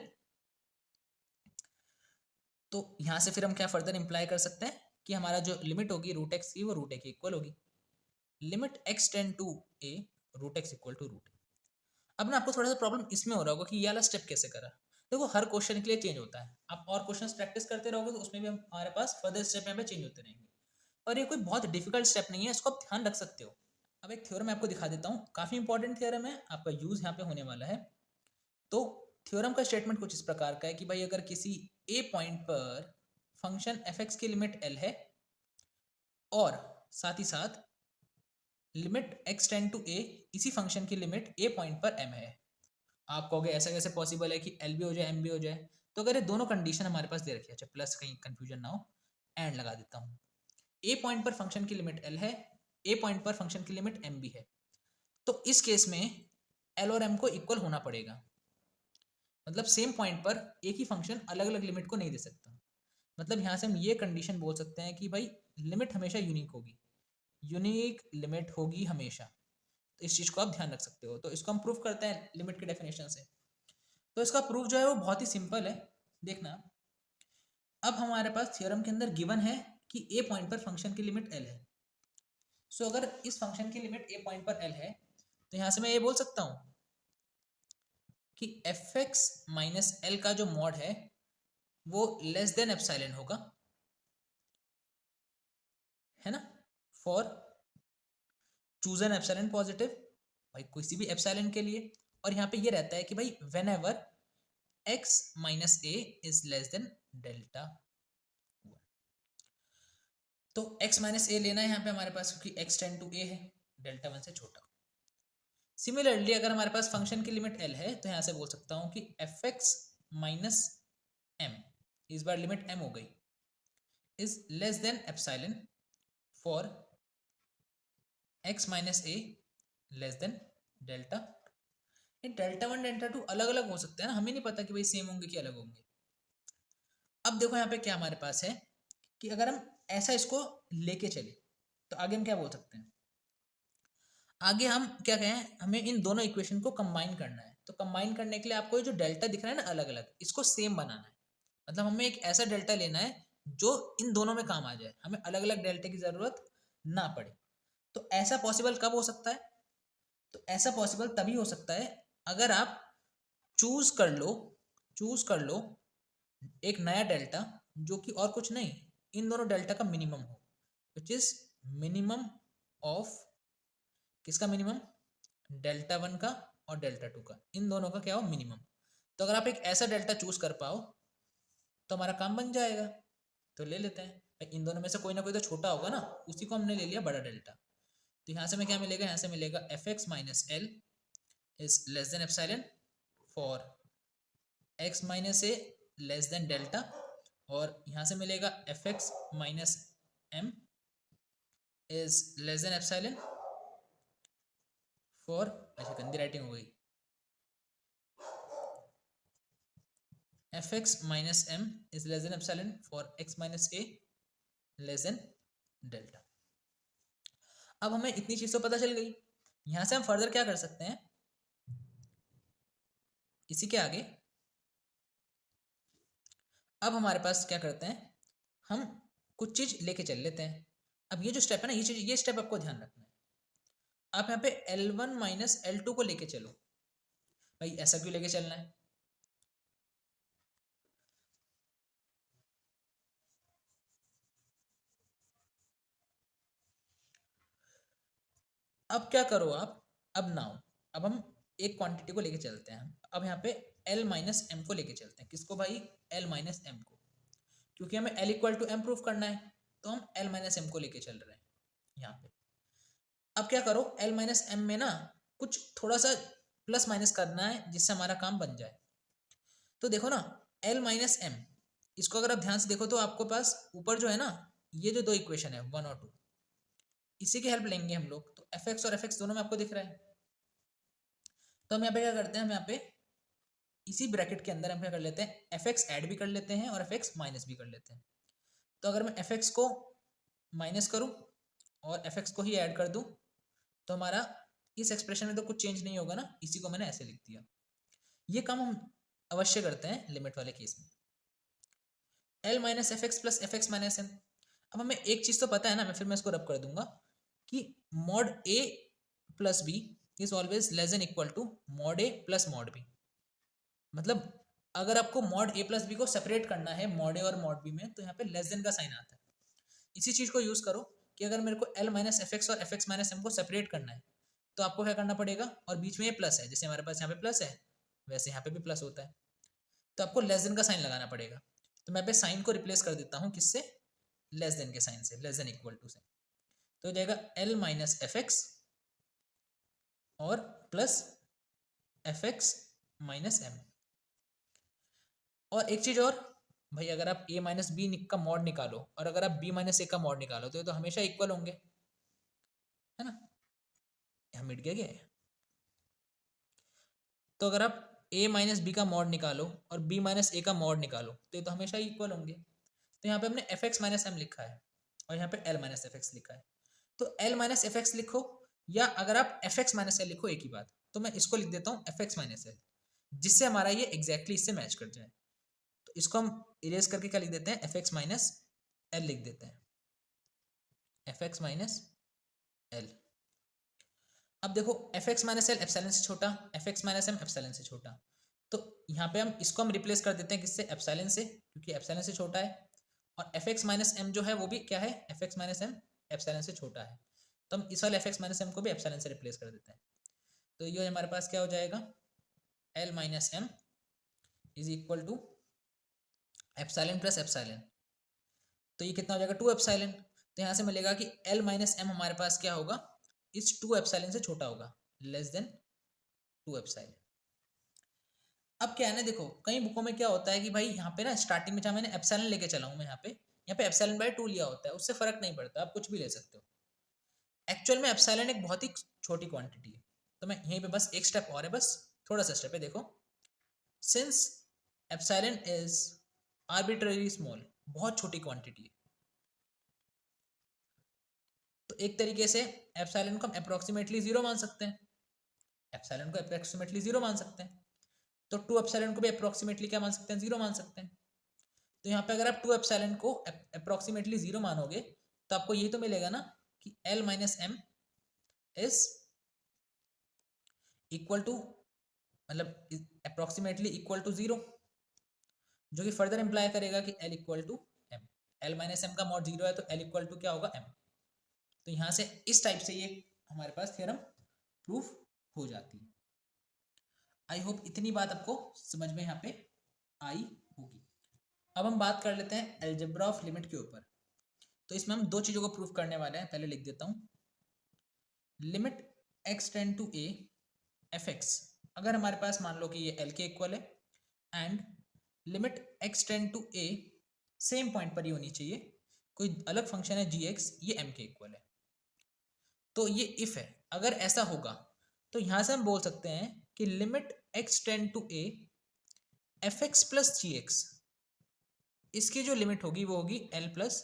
तो यहाँ से फिर हम क्या फर्दर इंप्लाई कर सकते हैं कि हमारा जो लिमिट होगी रूट एक्स की वो रूट ए की इक्वल होगी। Limit x tend to a root x equal to root a. अब ना आपको थोड़ा सा प्रॉब्लम इसमें हो रहा होगा कि ये वाला स्टेप कैसे करा। देखो हर क्वेश्चन के लिए चेंज होता है, आप और क्वेश्चंस प्रैक्टिस करते रहोगे तो उसमें भी हमारे पास फर्दर स्टेप यहाँ पे चेंज होते रहेंगे। और ये कोई बहुत डिफिकल्ट स्टेप नहीं है, इसको आप ध्यान रख सकते हो। अब एक थ्योरम आपको दिखा देता हूँ, काफी इंपॉर्टेंट थ्योरम है, आपका यूज यहाँ पे होने वाला है। तो थ्योरम का स्टेटमेंट कुछ इस प्रकार का है कि भाई अगर किसी ए पॉइंट पर फंक्शन एफ एक्स की लिमिट एल है और साथ ही साथ लिमिट एक्स टेंड टू ए इसी फंक्शन की लिमिट ए पॉइंट पर एम है। आप कहोगे ऐसा कैसे पॉसिबल है कि एल भी हो जाए एम भी हो जाए। तो अगर ये दोनों कंडीशन हमारे पास दे रखी है, अच्छा प्लस कहीं कंफ्यूजन ना हो, एंड लगा देता हूँ। ए पॉइंट पर फंक्शन की लिमिट एल है, ए पॉइंट पर फंक्शन की लिमिट एम भी है, तो इस केस में एल और एम को इक्वल होना पड़ेगा। मतलब सेम पॉइंट पर एक ही फंक्शन अलग अलग लिमिट को नहीं दे सकता। मतलब यहाँ से हम ये कंडीशन बोल सकते हैं कि भाई लिमिट हमेशा यूनिक होगी, यूनिक लिमिट होगी हमेशा। तो इस चीज को आप ध्यान रख सकते हो। तो इसको हम प्रूफ करते हैं लिमिट के डेफिनेशन से। तो इसका प्रूफ जो है वो बहुत ही सिंपल है, देखना। अब हमारे पास थ्योरम के अंदर गिवन है कि ए पॉइंट पर फंक्शन की लिमिट एल है। सो अगर इस फंक्शन की लिमिट ए पॉइंट पर एल है तो यहां से मैं ये बोल सकता हूं कि एफ एक्स माइनस एल का जो मॉड है वो लेस देन एप्सिलॉन होगा, है ना, for choose an epsilon positive, भाई किसी भी एप्सिलॉन के लिए। और यहाँ पे ये रहता है कि भाई when ever x minus A is less than delta. तो x माइनस ए लेना है यहाँ पे हमारे पास क्योंकि x टेंड टू a है, डेल्टा वन से छोटा। सिमिलरली अगर हमारे पास फंक्शन की लिमिट l है तो यहाँ से बोल सकता हूँ कि एफ एक्स माइनस एम, इस बार लिमिट m हो गई, is less than epsilon for x minus a less than delta. ये डेल्टा वन डेल्टा टू अलग अलग हो सकते हैं ना, हमें नहीं पता कि भाई सेम होंगे कि अलग होंगे। अब देखो यहाँ पे क्या हमारे पास है कि अगर हम ऐसा इसको लेके चले तो आगे हम क्या बोल सकते हैं। आगे हम क्या कहें, हमें इन दोनों इक्वेशन को कंबाइन करना है। तो कंबाइन करने के लिए आपको ये जो डेल्टा दिख रहा है ना अलग अलग, इसको सेम बनाना है। मतलब हमें एक ऐसा डेल्टा लेना है जो इन दोनों में काम आ जाए, हमें अलग अलग डेल्टा की जरूरत ना पड़े। तो ऐसा पॉसिबल कब हो सकता है, तो ऐसा पॉसिबल तभी हो सकता है अगर आप चूज कर लो एक नया डेल्टा जो कि और कुछ नहीं, इन दोनों डेल्टा का मिनिमम हो, विच इज मिनिमम ऑफ, किसका मिनिमम, डेल्टा वन का और डेल्टा टू का, इन दोनों का क्या हो, मिनिमम। तो अगर आप एक ऐसा डेल्टा चूज कर पाओ तो हमारा काम बन जाएगा। तो ले लेते हैं, इन दोनों में से कोई ना कोई तो छोटा होगा ना, उसी को हमने ले लिया बड़ा डेल्टा। तो यहाँ से हमें क्या मिलेगा, यहाँ से मिलेगा F x minus L is less than epsilon for x minus a less than delta, और यहाँ से मिलेगा F x minus M is less than epsilon for, अच्छा गंदी राइटिंग हो गई, f x minus M is less than epsilon for x minus a less than delta. अब हमें इतनी चीज तो पता चल गई, यहां से हम फर्दर क्या कर सकते हैं, इसी के आगे अब हमारे पास क्या करते हैं, हम कुछ चीज लेके चल लेते हैं। अब ये जो स्टेप है ना, ये स्टेप आपको ध्यान रखना है। आप यहाँ पे L1 माइनस L2 को लेके चलो, भाई ऐसा क्यों लेके चलना है, अब क्या करो आप, अब नाउ अब हम एक क्वांटिटी को लेके चलते हैं। अब यहाँ पे L माइनस एम को लेके चलते हैं, किसको भाई, L माइनस एम को, क्योंकि हमें L equal to M proof करना है, तो हम L माइनस एम को लेके चल रहे हैं यहाँ पे। अब क्या करो, L माइनस एम में ना कुछ थोड़ा सा प्लस माइनस करना है जिससे हमारा काम बन जाए। तो देखो ना L माइनस एम, इसको अगर आप ध्यान से देखो तो आपको पास ऊपर जो है ना, ये जो दो इक्वेशन है 1 और 2, इसी की हेल्प लेंगे हम लोग। तो एफ एक्स और एफ एक्स दोनों में आपको दिख रहा है। तो हम यहाँ पे क्या करते हैं, हम यहाँ पे इसी ब्रैकेट के अंदर हम क्या कर लेते हैं, एफ एक्स ऐड भी कर लेते हैं और एफ एक्स माइनस भी कर लेते हैं। तो अगर मैं एफ एक्स को माइनस करूँ और एफ एक्स को ही ऐड कर दूँ तो हमारा इस एक्सप्रेशन में तो कुछ चेंज नहीं होगा ना, इसी को मैंने ऐसे लिख दिया। ये काम हम अवश्य करते हैं लिमिट वाले केस में। L minus f x plus f x minus M. अब हमें एक चीज़ तो पता है ना, मैं इसको रब कर दूंगा कि mod a plus b is always less than equal to mod a plus mod b. मतलब अगर आपको मॉड ए प्लस बी को सेपरेट करना है मॉड ए और मॉड बी में, तो यहाँ पे लेस देन का साइन आता है। इसी चीज़ को यूज़ करो कि अगर मेरे को एल माइनस एफ एक्स और एफ एक्स माइनस एम को सेपरेट करना है, तो आपको क्या करना पड़ेगा, और बीच में ये प्लस है, जैसे हमारे पास यहाँ पे प्लस है वैसे यहाँ पे भी प्लस होता है, तो आपको लेस देन का साइन लगाना पड़ेगा। तो मैं पे साइन को रिप्लेस कर देता हूँ किससे, लेस देन के साइन से, लेस देन इक्वल टू से। तो हो जाएगा एल माइनस एफ एक्स और plus f x minus M. और एक चीज और भाई, अगर आप a माइनस बी का मॉड निकालो और अगर आप b माइनस ए का मॉड निकालो तो ये तो हमेशा इक्वल होंगे, है ना। यहाँ मिट गया क्या है। तो अगर आप a माइनस बी का मॉड निकालो और b माइनस ए का मॉड निकालो तो ये तो हमेशा इक्वल होंगे। तो यहाँ पे हमने एफ एक्स माइनस एम लिखा है और यहाँ पे एल माइनस एफ एक्स लिखा है। तो एल माइनस एफ एक्स लिखो, या अगर आप एफ एक्स माइनस एल लिखो, एक ही बात। तो मैं इसको लिख देता हूँ एफ एक्स माइनस एल, जिससे हमारा ये एग्जैक्टली इससे मैच कर जाए। तो इसको हम इरेज करके क्या लिख देते हैं, एफ एक्स माइनस एल लिख देते हैं, एफ एक्स माइनस एल। अब देखो f x minus L epsilon से छोटा, f x minus M epsilon से छोटा। तो यहाँ पे हम इसको हम रिप्लेस कर देते हैं किससे, एप्सिलॉन से, क्योंकि एप्सिलॉन से छोटा है। और एफ एक्स माइनस एम जो है वो भी क्या है, f x minus M epsilon से छोटा है। तो हम इस वाले एफ एक्स माइनस एम को भी एप्सिलॉन से रिप्लेस कर देते हैं। तो ये हमारे पास क्या हो जाएगा, L minus M is equal to epsilon plus epsilon. तो ये कितना हो जाएगा, 2 एप्सिलॉन। तो यहाँ से मिलेगा कि एल माइनस एम हमारे पास क्या होगा, इस 2 एप्सिलॉन से छोटा होगा, लेस देन 2 एप्सिलॉन। अब क्या है ना, देखो कई बुकों में क्या होता है कि भाई यहाँ पे ना स्टार्टिंग में जहाँ मैंने एप्सिलॉन लेके चला हूँ मैं यहाँ पे एप्सिलॉन बाय 2 लिया होता है, उससे फर्क नहीं पड़ता, आप कुछ भी ले सकते हो। एक्चुअल में एप्सिलॉन एक बहुत ही छोटी क्वांटिटी है। तो मैं यहीं पे बस एक स्टेप और है, बस थोड़ा सा स्टेप है। देखो, since epsilon is arbitrary small, बहुत छोटी क्वांटिटी है, तो एक तरीके से एप्सिलॉन को हम अप्रोक्सीमेटली 0 मान सकते हैं, एप्सिलॉन को अप्रोक्सीमेटली 0 मान सकते हैं। तो 2 एप्सिलॉन को भी अप्रोक्सीमेटली क्या मान सकते हैं, 0 मान सकते हैं। तो यहाँ पे अगर आप 2 एप्सिलॉन को अप्रोक्सीमेटली 0 मानोगे तो आपको ये तो मिलेगा ना कि L minus M is equal to, मतलब अप्रोक्सीमेटली इक्वल टू 0, जो कि फर्दर इंप्लाई करेगा कि L equal to M. L minus M का मॉड 0 है तो एल इक्वल टू क्या होगा, एम। तो यहाँ से इस टाइप से ये हमारे पास थ्योरम प्रूफ हो जाती है। आई होप इतनी बात आपको समझ में यहाँ पे आई होगी। अब हम बात कर लेते हैं अलजेब्रा ऑफ लिमिट के ऊपर। तो इसमें हम 2 चीज़ों को प्रूफ करने वाले हैं, पहले लिख देता हूँ। Limit x tend to a f x, अगर हमारे पास मान लो कि ये एल के इक्वल है, and limit x tend to a, same point पर ही होनी चाहिए, कोई अलग फंक्शन है जी एक्स, ये एम के इक्वल है। तो ये इफ है, अगर ऐसा होगा तो यहां से हम बोल सकते हैं कि limit x tend to a f x plus g x, इसकी जो लिमिट होगी वो होगी एल प्लस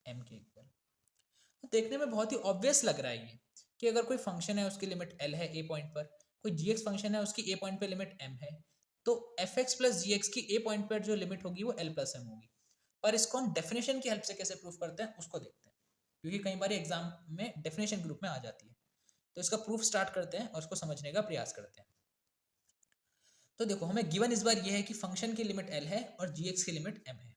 एम के इक्वल। तो देखने में बहुत ही ऑब्वियस लग रहा है ये, कि अगर कोई फंक्शन है उसकी लिमिट एल है ए पॉइंट पर, कोई जी एक्स फंक्शन है उसकी ए पॉइंट पर लिमिट एम है, तो F x plus g x की ए पॉइंट पर जो लिमिट होगी वो एल प्लस एम होगी। पर इसको हम डेफिनेशन की हेल्प से कैसे प्रूफ करते हैं उसको देखते हैं, क्योंकि कई बार एग्जाम में डेफिनेशन ग्रुप में आ जाती है। तो इसका प्रूफ स्टार्ट करते हैं और उसको समझने का प्रयास करते हैं। तो देखो, हमें गिवन इस बार ये है कि फंक्शन की लिमिट एल है और जी एक्स की लिमिट एम है।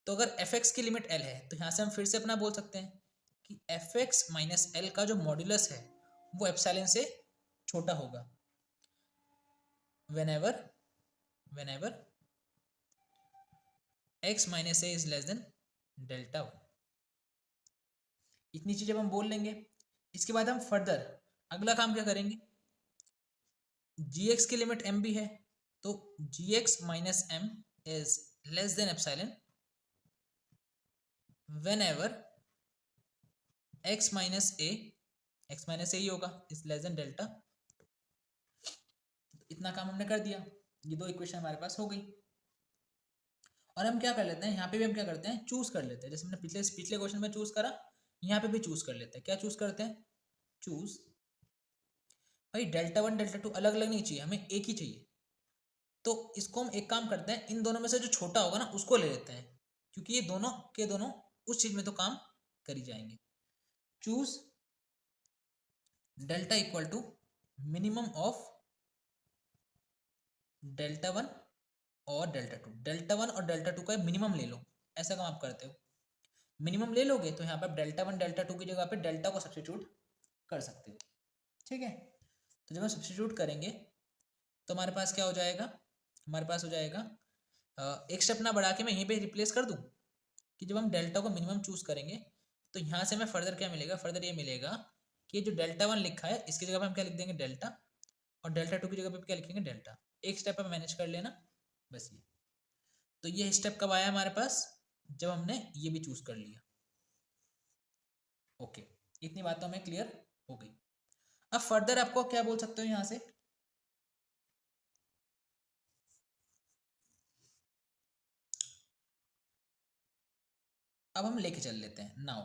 तो अगर एफ एक्स की लिमिट एल है तो यहाँ से हम फिर से अपना बोल सकते हैं कि एफ एक्स माइनस एल का जो मॉड्यूलस है वो एप्सिलॉन से छोटा होगा whenever x minus A is less than delta 1। इतनी चीज जब हम बोल लेंगे, इसके बाद हम फर्दर अगला काम क्या करेंगे, जी एक्स की लिमिट एम भी है, तो g x minus M is less than epsilon whenever x minus a ही होगा इज लेस देन डेल्टा। इतना काम हमने कर दिया, ये 2 इक्वेशन हमारे पास हो गई। और हम क्या कर लेते हैं, यहाँ पे भी हम क्या करते हैं, चूज कर लेते हैं, जैसे हमने पिछले क्वेश्चन में चूज करा, यहाँ पे भी चूज कर लेते हैं। क्या चूज करते हैं, चूज, भाई डेल्टा 1 डेल्टा 2 अलग अलग नहीं चाहिए, हमें एक ही चाहिए। तो इसको हम एक काम करते हैं, इन दोनों में से जो छोटा होगा ना उसको ले लेते हैं, क्योंकि ये दोनों के दोनों उस चीज में तो काम करी जाएंगे। Choose delta equal to minimum of delta one और डेल्टा टू। डेल्टा वन और डेल्टा टू का मिनिमम ले लो, ऐसा काम आप करते हो। मिनिमम ले लोगे तो यहाँ पे आप डेल्टा वन डेल्टा टू की जगह पे डेल्टा को सब्स्टिट्यूट कर सकते हो, ठीक है। तो जब हम सब्स्टिट्यूट करेंगे तो हमारे पास क्या हो जाएगा, हमारे पास हो जाएगा एक स्टेप ना बढ़ा के मैं यहीं पे रिप्लेस कर दूं कि जब हम डेल्टा को मिनिमम चूज करेंगे तो यहाँ से हमें फर्दर क्या मिलेगा, फर्दर ये मिलेगा कि जो डेल्टा वन लिखा है इसकी जगह पे हम क्या लिख देंगे, डेल्टा, और डेल्टा टू की जगह पे क्या लिखेंगे, डेल्टा। एक स्टेप पे मैनेज कर लेना बस ये। तो ये स्टेप कब आया हमारे पास, जब हमने ये भी चूज कर लिया। ओके, इतनी बात तो हमें क्लियर हो गई। अब फर्दर आपको क्या बोल सकते हो यहां से, अब हम लेके चल लेते हैं। नाउ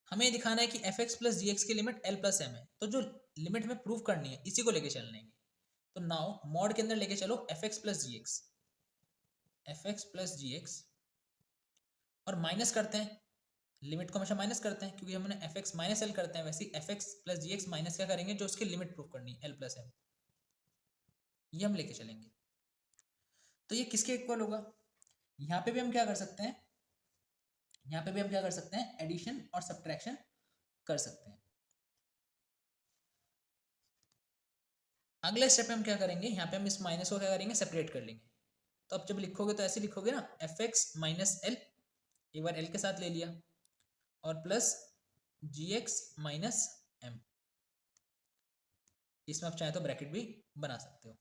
हमें दिखाना है कि f x plus g x की लिमिट एल प्लस एम है, तो जो लिमिट हमें प्रूव करनी है इसी को लेके चलने हैं। तो नाउ मॉड के अंदर लेके चलो F x plus g x, f x plus g x, और माइनस करते हैं, लिमिट को हमेशा माइनस करते हैं क्योंकि हमने एफ एक्स माइनस एल करते हैं, वैसे F x plus g x minus क्या करेंगे, जो उसकी लिमिट प्रूव करनी है एल प्लस एम, ये हम लेके चलेंगे। तो ये किसके इक्वल होगा, यहाँ पे भी हम क्या कर सकते हैं, यहाँ पे भी हम क्या कर सकते हैं, एडिशन और सब्ट्रैक्शन कर सकते हैं। अगले स्टेप में हम क्या करेंगे, यहाँ पे हम इस माइनस को क्या करेंगे, सेपरेट कर लेंगे। तो अब जब लिखोगे तो ऐसे लिखोगे ना, एफ एक्स माइनस एल, एक बार एल के साथ ले लिया, और plus g x minus M, इसमें आप चाहे तो ब्रैकेट भी बना सकते हो।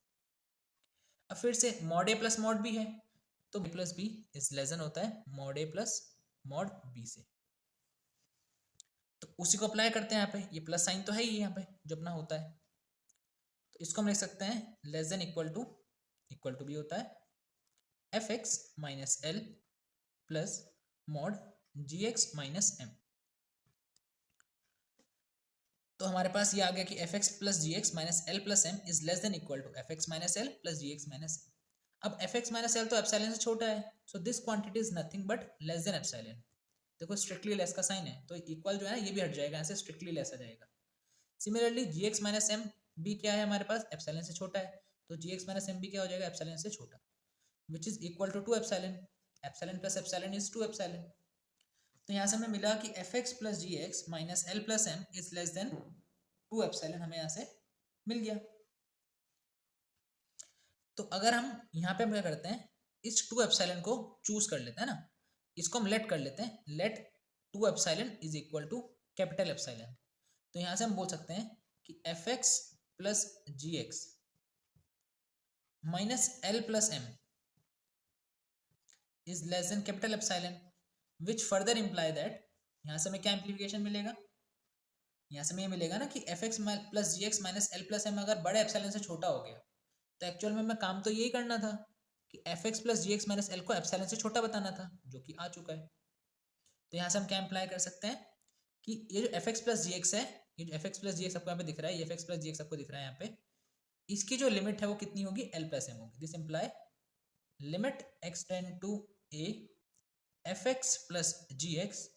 अब फिर से mod a plus mod b है, तो b plus b is less than होता है mod a plus mod b से। तो उसी को अप्लाई करते हैं यहाँ पे, ये प्लस साइन तो है ही यहाँ पे जो अपना होता है, तो इसको हम लिख सकते हैं लेस देन इक्वल टू भी होता है f x minus L plus mod g x minus M. तो हमारे पास ये आ गया कि f x plus g x minus L plus M is less than equal to f x minus L plus g x minus M. अब एफ एक्स माइनस एल तो एप्सिलॉन से छोटा है, so this quantity is nothing but less than epsilon. देखो स्ट्रिक्टली लेस का साइन है तो इक्वल जो है ना ये भी हट जाएगा, यहाँ से स्ट्रिक्टली लेस आ जाएगा। सिमिलरली जी एक्स माइनस एम भी क्या है हमारे पास, एप्सिलॉन से छोटा है, तो जी एक्स माइनस एम भी क्या हो जाएगा, एप्सिलॉन से छोटा, which is equal to epsilon, epsilon plus epsilon is 2 epsilon. तो यहाँ से हमें मिला कि f x plus g x minus L plus M is less than 2 epsilon, हमें यहाँ से मिल गया। तो अगर हम यहाँ पे हम क्या करते हैं, इस 2 एप्सिलॉन को चूज कर लेते हैं ना, इसको हम लेट कर लेते हैं, let 2 epsilon is equal to capital epsilon. तो यहाँ से हम बोल सकते हैं कि f x plus g x minus L plus M is less than capital epsilon, which further imply that, यहाँ से हमें क्या इंप्लीकेशन मिलेगा, यहाँ से हमें ये मिलेगा ना कि f x plus g x minus L plus m अगर बड़े एप्सिलॉन से छोटा हो गया तो एक्चुअल में मैं काम तो यही करना था कि f x plus g x minus L को एप्सिलॉन से छोटा बताना था, जो कि आ चुका है। तो यहाँ से हम क्या इंप्लाई कर सकते हैं कि ये जो F x plus g x है, ये जो F x plus g x आपको यहाँ पे दिख रहा है, ये F x plus g x आपको दिख रहा है यहाँ पे, इसकी जो लिमिट है वो कितनी होगी, एल प्लस एम होगी। This imply limit x tend to a f x plus g x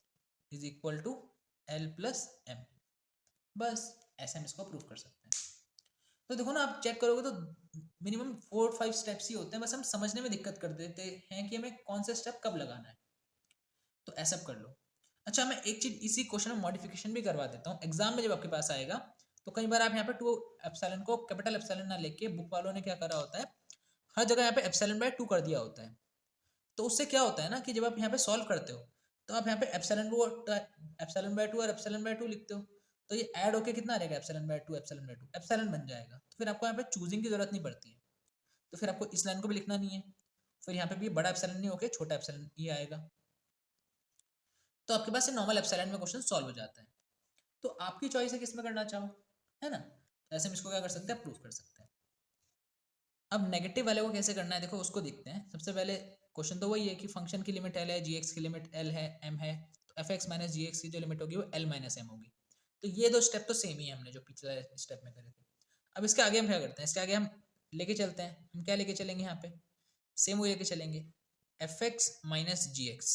is equal to L plus M. बस ऐसे हम इसको प्रूव कर सकते हैं। तो देखो ना, आप चेक करोगे तो मिनिमम 4-5 स्टेप्स ही होते हैं, बस हम समझने में दिक्कत कर देते हैं कि हमें कौन सा स्टेप कब लगाना है। तो ऐसा कर लो। अच्छा, मैं एक चीज इसी क्वेश्चन में मॉडिफिकेशन भी करवा देता हूँ, एग्जाम में जब आपके पास आएगा तो कई बार आप यहाँ पे 2 एप्सिलॉन को कैपिटल एप्सिलॉन ना लेके बुक वालों ने क्या करा होता है, हर जगह यहाँ पे एप्सिलॉन बाय 2 कर दिया होता है। तो उससे क्या होता है ना कि जब आप यहाँ पे सॉल्व करते हो तो आप यहाँ पे एप्सिलॉन बाय 2 और एप्सिलॉन बाय 2 लिखते हो, तो ये ऐड होके कितना आ जाएगा, epsilon bye 2 epsilon bye 2 epsilon बन जाएगा। तो फिर आपको यहाँ पे चूजिंग की जरूरत नहीं पड़ती है, तो फिर आपको इस लाइन को भी लिखना नहीं है, फिर यहाँ पे भी बड़ा एप्सिलॉन नहीं होके छोटा एप्सिलॉन ही आएगा। तो आपके पास नॉर्मल एप्सिलॉन में क्वेश्चन सॉल्व हो जाता है। तो आपकी चॉइस है किस में करना चाहो, है ना। ऐसे हम इसको क्या कर सकते हैं, प्रूव कर सकते हैं। अब नेगेटिव वाले को कैसे करना है देखो, उसको देखते हैं। सबसे पहले क्वेश्चन तो वही है कि फंक्शन की लिमिट एल है, जी एक्स की लिमिट एल है, एम है, तो एफ एक्स माइनस जी एक्स की जो लिमिट होगी वो एल माइनस एम होगी। तो ये 2 स्टेप तो सेम ही है हमने जो पिछले स्टेप में करे थे। अब इसके आगे हम क्या करते हैं, इसके आगे हम लेके चलते हैं, हम क्या लेके चलेंगे यहाँ पे, सेम वो लेके चलेंगे एफ एक्स माइनस जी एक्स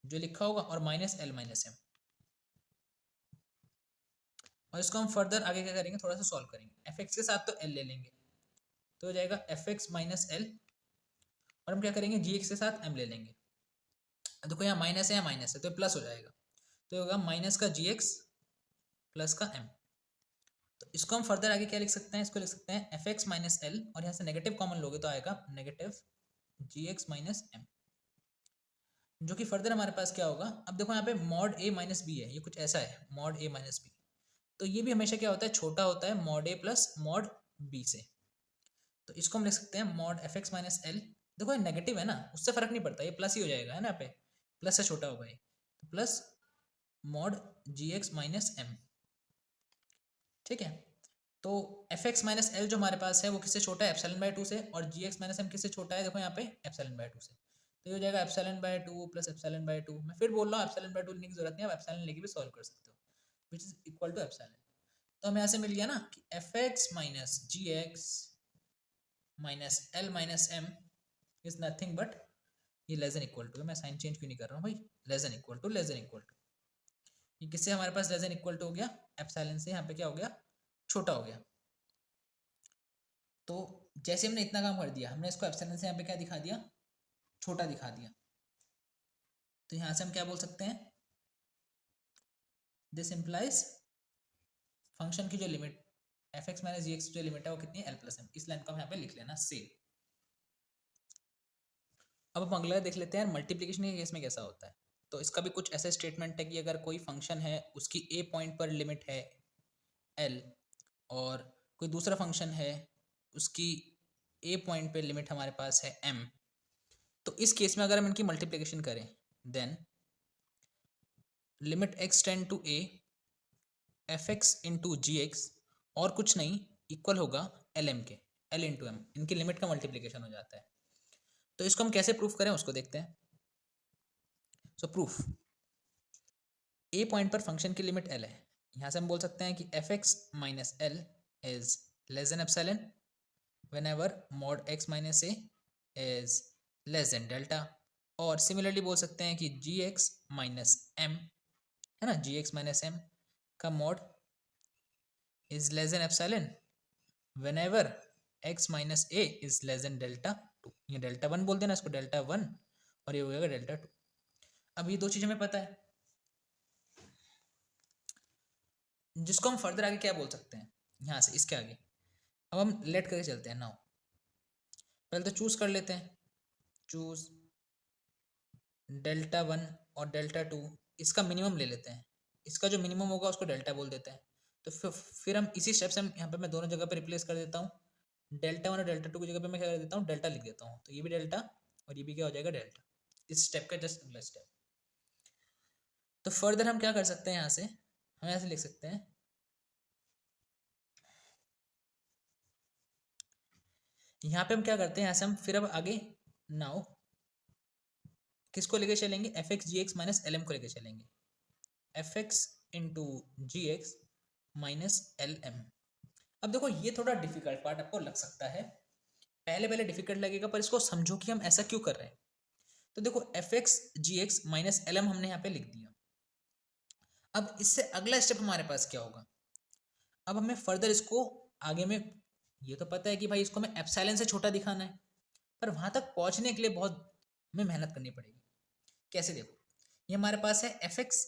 जो लिखा होगा और माइनस एल माइनस एम, और इसको हम फर्दर आगे क्या करेंगे, थोड़ा सा सॉल्व करेंगे। एफ एक्स के साथ तो एल ले लेंगे तो हो जाएगा एफ एक्स माइनस एल, और हम क्या करेंगे जी एक्स के साथ एम ले लेंगे। देखो यहाँ माइनस है, यहाँ माइनस है तो प्लस हो जाएगा, तो होगा माइनस का जी एक्स प्लस का एम। तो इसको हम फर्दर आगे क्या लिख सकते हैं, इसको लिख सकते हैं एफ एक्स माइनस एल, और यहाँ से नेगेटिव कॉमन लोगे तो आएगा नेगेटिव जी एक्स माइनस एम, जो कि फर्दर हमारे पास क्या होगा। अब देखो यहाँ पे मॉड ए माइनस बी है, ये कुछ ऐसा है मॉड ए माइनस बी, तो ये भी हमेशा क्या होता है, छोटा होता है mod a plus mod b से। तो इसको हम लिख सकते हैं mod f x minus L. देखो ये नेगेटिव है ना, उससे फर्क नहीं पड़ता, ये प्लस ही हो जाएगा है ना, यहाँ पे प्लस से छोटा होगा ये, तो plus mod g x minus M. ठीक है, तो एफ एक्स माइनस एल जो हमारे पास है वो किससे छोटा है, एप्सिलॉन बाय 2 से, और जी एक्स माइनस एम किससे छोटा है, देखो यहाँ पे एप्सिलॉन बाय 2 से, तो ये हो जाएगा epsilon bye 2 plus epsilon bye 2। मैं फिर बोल रहा हूँ एप्सिलॉन बाय 2 लेने की जरूरत नहीं है, आप एप्सिलॉन लेके भी सॉल्व कर सकते हो, which is equal to epsilon. तो हमें यहाँ से मिल गया ना कि f x minus ji x minus L minus M is nothing but, ये लेस देन इक्वल टू है, मैं साइन चेंज क्यों नहीं कर रहा हूँ भाई, less than equal to, less than equal to, ये किससे हमारे पास लेस देन इक्वल टू हो गया, एप्सिलॉन से, यहाँ पे क्या हो गया, छोटा हो गया। तो जैसे हमने इतना काम कर दिया, हमने इसको एप्सिलॉन से यहाँ पे क्या दिखा दिया, छोटा दिखा दिया, तो यहाँ से हम क्या बोल सकते हैं, दिस इम्प्लाइज फंक्शन की जो लिमिट एफ एक्स माइनस जी एक्स जो लिमिट है वो कितनी है, एल प्लस एम। इस लाइन को हम यहाँ पे लिख लेना से। अब हम अगला देख लेते हैं मल्टीप्लीकेशन के केस में कैसा होता है। तो इसका भी कुछ ऐसा स्टेटमेंट है कि अगर कोई फंक्शन है उसकी ए पॉइंट पर लिमिट है एल, और कोई दूसरा फंक्शन है उसकी ए पॉइंट पे लिमिट हमारे पास है एम, तो इस केस में अगर हम इनकी मल्टीप्लिकेशन करें then limit x tend to a f x into ji x, और कुछ नहीं, इक्वल होगा एल एम के, एल इंटू एम, इनकी लिमिट का मल्टीप्लिकेशन हो जाता है। तो इसको हम कैसे प्रूफ करें उसको देखते हैं। सो प्रूफ, ए पॉइंट पर फंक्शन की लिमिट एल है, यहाँ से हम बोल सकते हैं कि f x minus L is less than epsilon whenever mod x minus a is less than delta, और सिमिलरली बोल सकते हैं कि जी एक्स माइनस एम है ना, जी एक्स माइनस एम का mod is less than epsilon whenever x minus A is less than delta 2, ये डेल्टा 1 बोल देना इसको, डेल्टा 1, और ये हो जाएगा डेल्टा 2। अब ये दो चीज़ हमें पता है, जिसको हम फर्दर आगे क्या बोल सकते हैं, यहाँ से इसके आगे अब हम लेट करके चलते हैं नाउ। पहले तो चूज कर लेते हैं, चूज डेल्टा 1 और डेल्टा 2, इसका मिनिमम ले लेते हैं, इसका जो मिनिमम होगा उसको डेल्टा बोल देते हैं। तो फिर हम इसी स्टेप से हम यहाँ पे मैं दोनों जगह पे रिप्लेस कर देता हूँ, डेल्टा 1 और डेल्टा 2 की जगह पे मैं क्या कर देता हूँ, डेल्टा लिख देता हूँ, तो ये भी डेल्टा और ये भी क्या हो जाएगा, डेल्टा। इस स्टेप का जस्ट अगला स्टेप। तो फर्दर हम क्या कर सकते हैं, यहाँ से हम ऐसे लिख सकते हैं, यहाँ पे हम क्या करते हैं, यहाँ से हम फिर अब आगे नाउ किसको लेके चलेंगे, F x g x minus L M को लेके चलेंगे, एफ एक्स इंटू जी एक्स माइनस एल एम। अब देखो ये थोड़ा डिफिकल्ट पार्ट आपको लग सकता है, पहले पहले डिफिकल्ट लगेगा, पर इसको समझो कि हम ऐसा क्यों कर रहे हैं। तो देखो f x g x minus L M हमने यहाँ पे लिख दिया, अब इससे अगला स्टेप हमारे पास क्या होगा, अब हमें फर्दर इसको आगे में, ये तो पता है कि भाई इसको हमें एप्सिलॉन से छोटा दिखाना है, पर वहां तक पहुंचने के लिए बहुत हमें मेहनत करनी पड़ेगी। कैसे, देखो ये हमारे पास है f x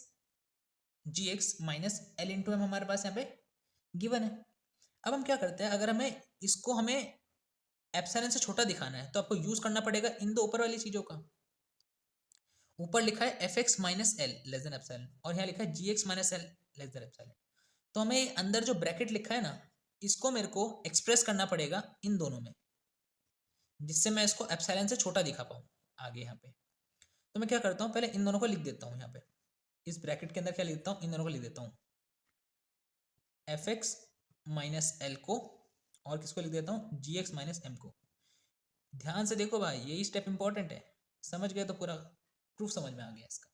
g x minus l into m, हमारे पास यहाँ पे गिवन है। अब हम क्या करते हैं, अगर हमें एप्सिलॉन से छोटा दिखाना है तो आपको यूज करना पड़ेगा इन दो ऊपर वाली चीजों का। ऊपर लिखा है f x minus l less than epsilon, और यहाँ लिखा है g x minus l less than epsilon. तो हमें अंदर जो ब्रैकेट लिखा है ना, इसको मेरे को एक्सप्रेस करना पड़ेगा इन दोनों में, जिससे मैं इसको एप्सिलॉन से छोटा दिखा पाऊँ आगे यहाँ पे। तो मैं क्या करता हूँ, पहले इन दोनों को लिख देता हूँ यहाँ पे, इस ब्रैकेट के अंदर क्या लिख देता हूँ, इन दोनों को लिख देता हूँ, एफ एक्स माइनस एल को, और किसको लिख देता हूँ, जी एक्स माइनस एम को। ध्यान से देखो भाई, यही स्टेप इंपॉर्टेंट है, समझ गए तो पूरा प्रूफ समझ में आ गया इसका।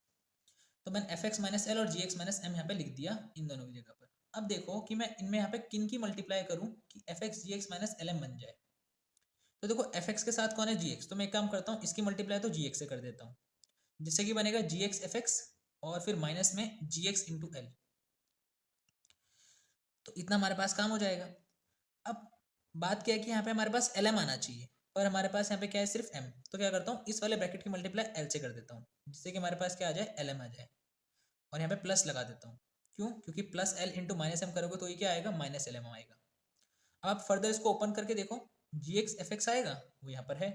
तो मैंने एफ एक्स माइनस एल और जी एक्स माइनस एम यहाँ पे लिख दिया इन दोनों की जगह पर। अब देखो कि मैं इनमें यहाँ पे किन की मल्टीप्लाई करूँ कि f x g x minus L M बन जाए। तो देखो एफ एक्स के साथ कौन है, जी एक्स, तो मैं एक काम करता हूँ इसकी मल्टीप्लाई तो जी एक्स से कर देता हूँ, जिससे कि बनेगा जी एक्स एफ एक्स और फिर माइनस में जी एक्स इंटू एल। तो इतना हमारे पास काम हो जाएगा। अब बात क्या है कि यहाँ पे हमारे पास एल एम आना चाहिए, पर हमारे पास यहाँ पे क्या है, सिर्फ एम। तो क्या करता हूँ, इस वाले ब्रैकेट की मल्टीप्लाई एल से कर देता हूँ, जिससे कि हमारे पास क्या आ जाए, एल एम आ जाए। और यहाँ पे प्लस लगा देता हूँ, क्यों, क्योंकि plus L into minus M करोगे तो ये क्या आएगा, माइनस एल एम आएगा। अब आप फर्दर इसको ओपन करके देखो, जी एक्स एफ एक्स आएगा, वो यहाँ पर है,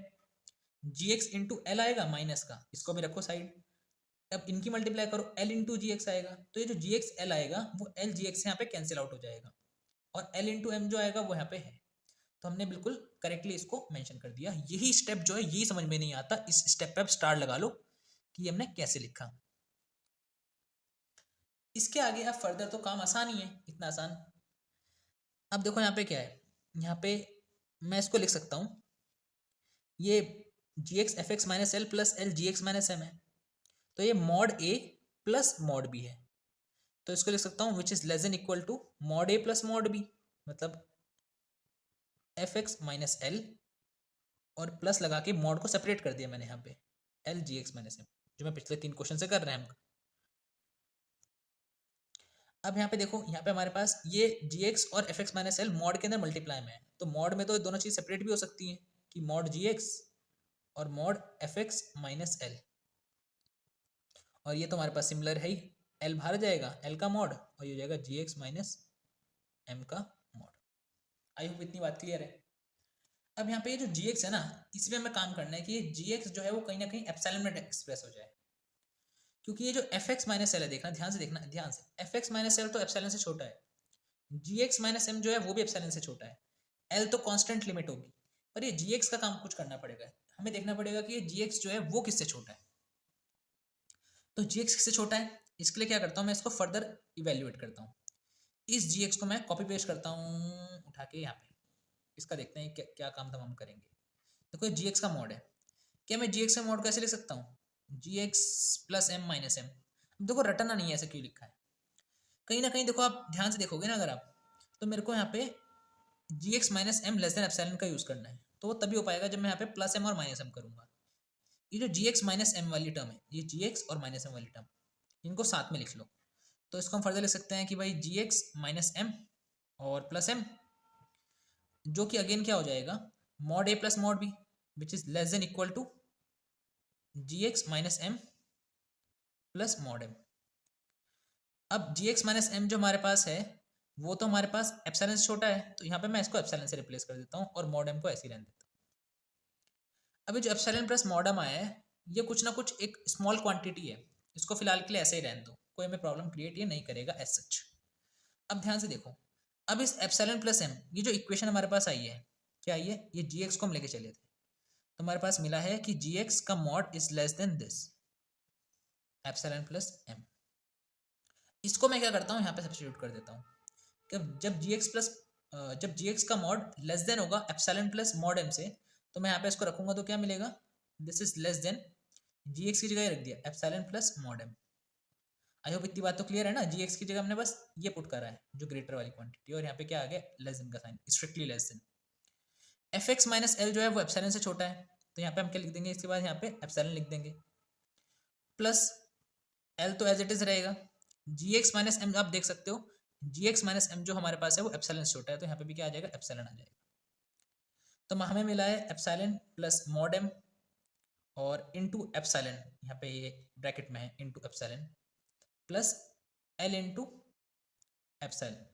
जी एक्स इंटू एल आएगा माइनस का, इसको भी रखो साइड। अब इनकी मल्टीप्लाई करो, एल इंटू जी एक्स आएगा, तो ये जो जी एक्स एल आएगा वो एल जी एक्स यहाँ पे कैंसिल आउट हो जाएगा, और एल इंटू एम जो आएगा वो यहाँ पे है। तो हमने बिल्कुल करेक्टली इसको मेंशन कर दिया। यही स्टेप जो है, यही समझ में नहीं आता, इस स्टेप पे आप स्टार लगा लो कि हमने कैसे लिखा। इसके आगे अब फर्दर तो काम आसान ही है, इतना आसान। अब देखो यहाँ पे क्या है, यहाँ पे मैं इसको लिख सकता हूँ, ये g x f x minus L plus l g x minus m है, तो ये mod a plus mod b है। तो इसको लिख सकता हूँ which is less than equal to mod a plus mod b, मतलब एफ एक्स माइनस एल और प्लस लगा के मॉड को सेपरेट कर दिया मैंने यहाँ पे, L g x minus M, जो मैं पिछले 3 क्वेश्चन से कर रहे हैं हम। अब यहाँ पे देखो, यहाँ पे हमारे पास ये जी एक्स और F x minus L mod के अंदर मल्टीप्लाई में है, तो मॉड में तो दोनों चीज सेपरेट भी हो सकती हैं, कि मॉड जी एक्स और mod f x minus l, और ये तो हमारे पास सिमिलर है ही, एल बाहर जाएगा, एल का मॉड, और ये हो जाएगा जी एक्स माइनस एम का मॉड। आई होप इतनी बात क्लियर है। अब यहाँ पे ये जो जी एक्स है ना, इसमें हमें काम करना है कि ये जी एक्स जो है वो कहीं ना कहीं एप्सिलॉन में एक्सप्रेस हो जाए, क्योंकि ये जो एफ एक्स माइनस एल है, देखना ध्यान से, देखना ध्यान से, एफ एक्स माइनस एल तो एप्सिलॉन से छोटा है, जी एक्स माइनस एम जो है वो भी एप्सिलॉन से छोटा है, एल तो कांस्टेंट लिमिट होगी, पर ये जी एक्स का काम कुछ करना पड़ेगा, हमें देखना पड़ेगा कि ये जी एक्स जो है वो किससे छोटा है। तो जी एक्स किससे छोटा है, इसके लिए क्या करता हूँ, मैं इसको फर्दर इवेल्युएट करता हूँ। इस जी एक्स को मैं कॉपी पेस्ट करता हूँ उठा के यहाँ पे, इसका देखते हैं क्या काम हम करेंगे। देखो जी एक्स का मॉड है, क्या मैं जी एक्स का मॉड कैसे लिख सकता हूँ, G X plus M minus M. देखो रटना नहीं है, ऐसे क्यों लिखा है, कहीं ना कहीं देखो, आप ध्यान से देखोगे ना अगर आप, तो मेरे को यहाँ पे G x minus M less than epsilon का यूज करना है, तो वो तभी हो पाएगा जब मैं यहाँ पे प्लस एम और माइनस एम करूंगा। ये जो जी एक्स माइनस एम वाली टर्म है, ये जी एक्स और माइनस एम वाली टर्म, इनको साथ में लिख लो। तो इसको हम फर्दर लिख सकते हैं कि भाई जी एक्स माइनस एम और प्लस एम, जो कि अगेन क्या हो जाएगा, mod a plus mod b, which is less than equal to g x minus m plus mod m. अब जी एक्स माइनस एम जो हमारे पास है, वो तो हमारे पास एप्सिलॉन से छोटा है, तो यहाँ पे मैं इसको एप्सिलॉन से रिप्लेस कर देता हूँ और मॉड एम को ऐसे ही रहने देता हूँ। अभी जो एप्सिलॉन प्लस मॉड एम आया है, ये कुछ ना कुछ एक स्मॉल क्वांटिटी है, इसको फिलहाल के लिए ऐसे ही रहने दो, कोई हमें प्रॉब्लम क्रिएट ये नहीं करेगा एज सच। अब ध्यान से देखो, अब इस एप्सिलॉन प्लस एम, ये जो इक्वेशन हमारे पास आई है, क्या आई है, ये जी एक्स को हम लेके चले थे, तो हमारे पास मिला है कि जी एक्स का mod is less than this epsilon plus m. इसको मैं क्या करता हूँ, यहाँ पे सब्स्टिट्यूट कर देता हूँ कि जब जी एक्स का मॉड लेस देन होगा एप्सिलॉन प्लस मॉड एम से, तो मैं यहाँ पे इसको रखूंगा तो क्या मिलेगा, this is less than, g x की जगह रख दिया epsilon plus mod m. I hope इतनी बात तो क्लियर है ना, जी एक्स की जगह हमने बस ये पुट करा है जो ग्रेटर वाली क्वांटिटी, और यहाँ पे क्या आ गया, लेस देन का sign, strictly less than. F x minus l जो है वो एप्सिलॉन से छोटा है, तो यहाँ पे हम क्या लिख देंगे, इसके बाद यहाँ पे एप्सिलॉन लिख देंगे, प्लस एल तो एज इट इज रहेगा, जी एक्स माइनस एम आप देख सकते हो, जी एक्स माइनस एम जो हमारे पास है वो एप्सिलॉन से छोटा है, तो यहाँ पे भी क्या आ जाएगा, एप्सिलॉन आ जाएगा। तो हमें मिला है एप्सिलॉन प्लस मॉड एम और इनटू एप्सिलॉन, यहाँ पे ये ब्रैकेट में है into epsilon plus L into epsilon.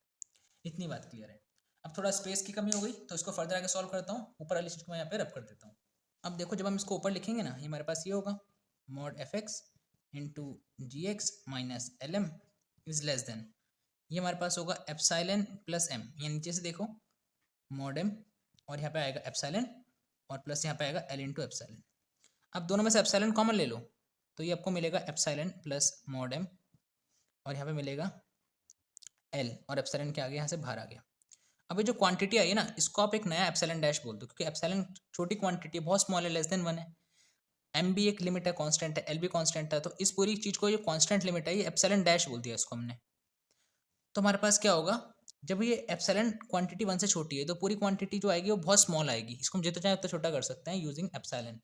इतनी बात क्लियर है। अब थोड़ा स्पेस की कमी हो गई, तो इसको फर्दर आगे सॉल्व करता हूँ, ऊपर वाली चीज को मैं यहाँ पे रब कर देता हूँ। अब देखो, जब हम इसको ऊपर लिखेंगे ना, ये हमारे पास ये होगा, mod f x into ji x minus L m is less than, ये हमारे पास होगा एप्सिलॉन प्लस एम, ये नीचे से देखो मॉड एम, और यहाँ पे आएगा एप्सिलॉन और प्लस यहाँ पे आएगा एल इंटू एप्सिलॉन। अब दोनों में से एप्सिलॉन कॉमन ले लो, तो ये आपको मिलेगा एप्सिलॉन प्लस मॉड एम, और यहाँ पे मिलेगा एल, और एप्सिलॉन के आगे यहाँ से बाहर आ गया। अब ये जो क्वांटिटी आई है ना, इसको आप एक नया एप्सिलॉन डैश बोल दो, क्योंकि एप्सिलॉन छोटी क्वांटिटी है, बहुत स्मॉल है, लेस देन 1 है, एम भी एक लिमिट है, कांस्टेंट है, एल भी कांस्टेंट है, तो इस पूरी चीज को जो कांस्टेंट लिमिट है, ये एप्सिलॉन डैश बोल दिया इसको हमने। तो हमारे पास क्या होगा, जब ये एप्सिलॉन क्वांटिटी 1 से छोटी है तो पूरी क्वांटिटी जो आएगी वो बहुत स्मॉल आएगी, इसको हम जितना चाहे उतना छोटा कर सकते हैं using epsilon.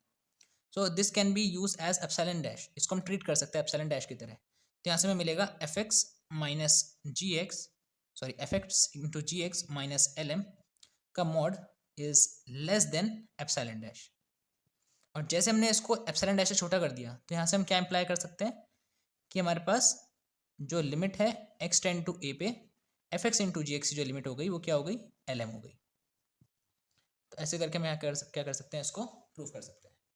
So this can be use as epsilon dash, इसको हम ट्रीट कर सकते हैं एप्सिलॉन डैश की तरह। तो यहाँ से हमें मिलेगा एफ एक्स माइनस जी X, sorry F x into जी एक्स माइनस एल एम का mod is less than epsilon dash. और जैसे हमने इसको एप्सिलॉन डैश से छोटा कर दिया तो यहाँ से हम क्या इम्प्लाई कर सकते हैं कि हमारे पास जो लिमिट है एक्स टेंड टू ए पे एफ एक्स इंटू जी एक्स की जो लिमिट हो गई वो क्या हो गई, एल एम हो गई। तो ऐसे करके हम यहाँ क्या कर सकते हैं, इसको प्रूव कर सकते हैं।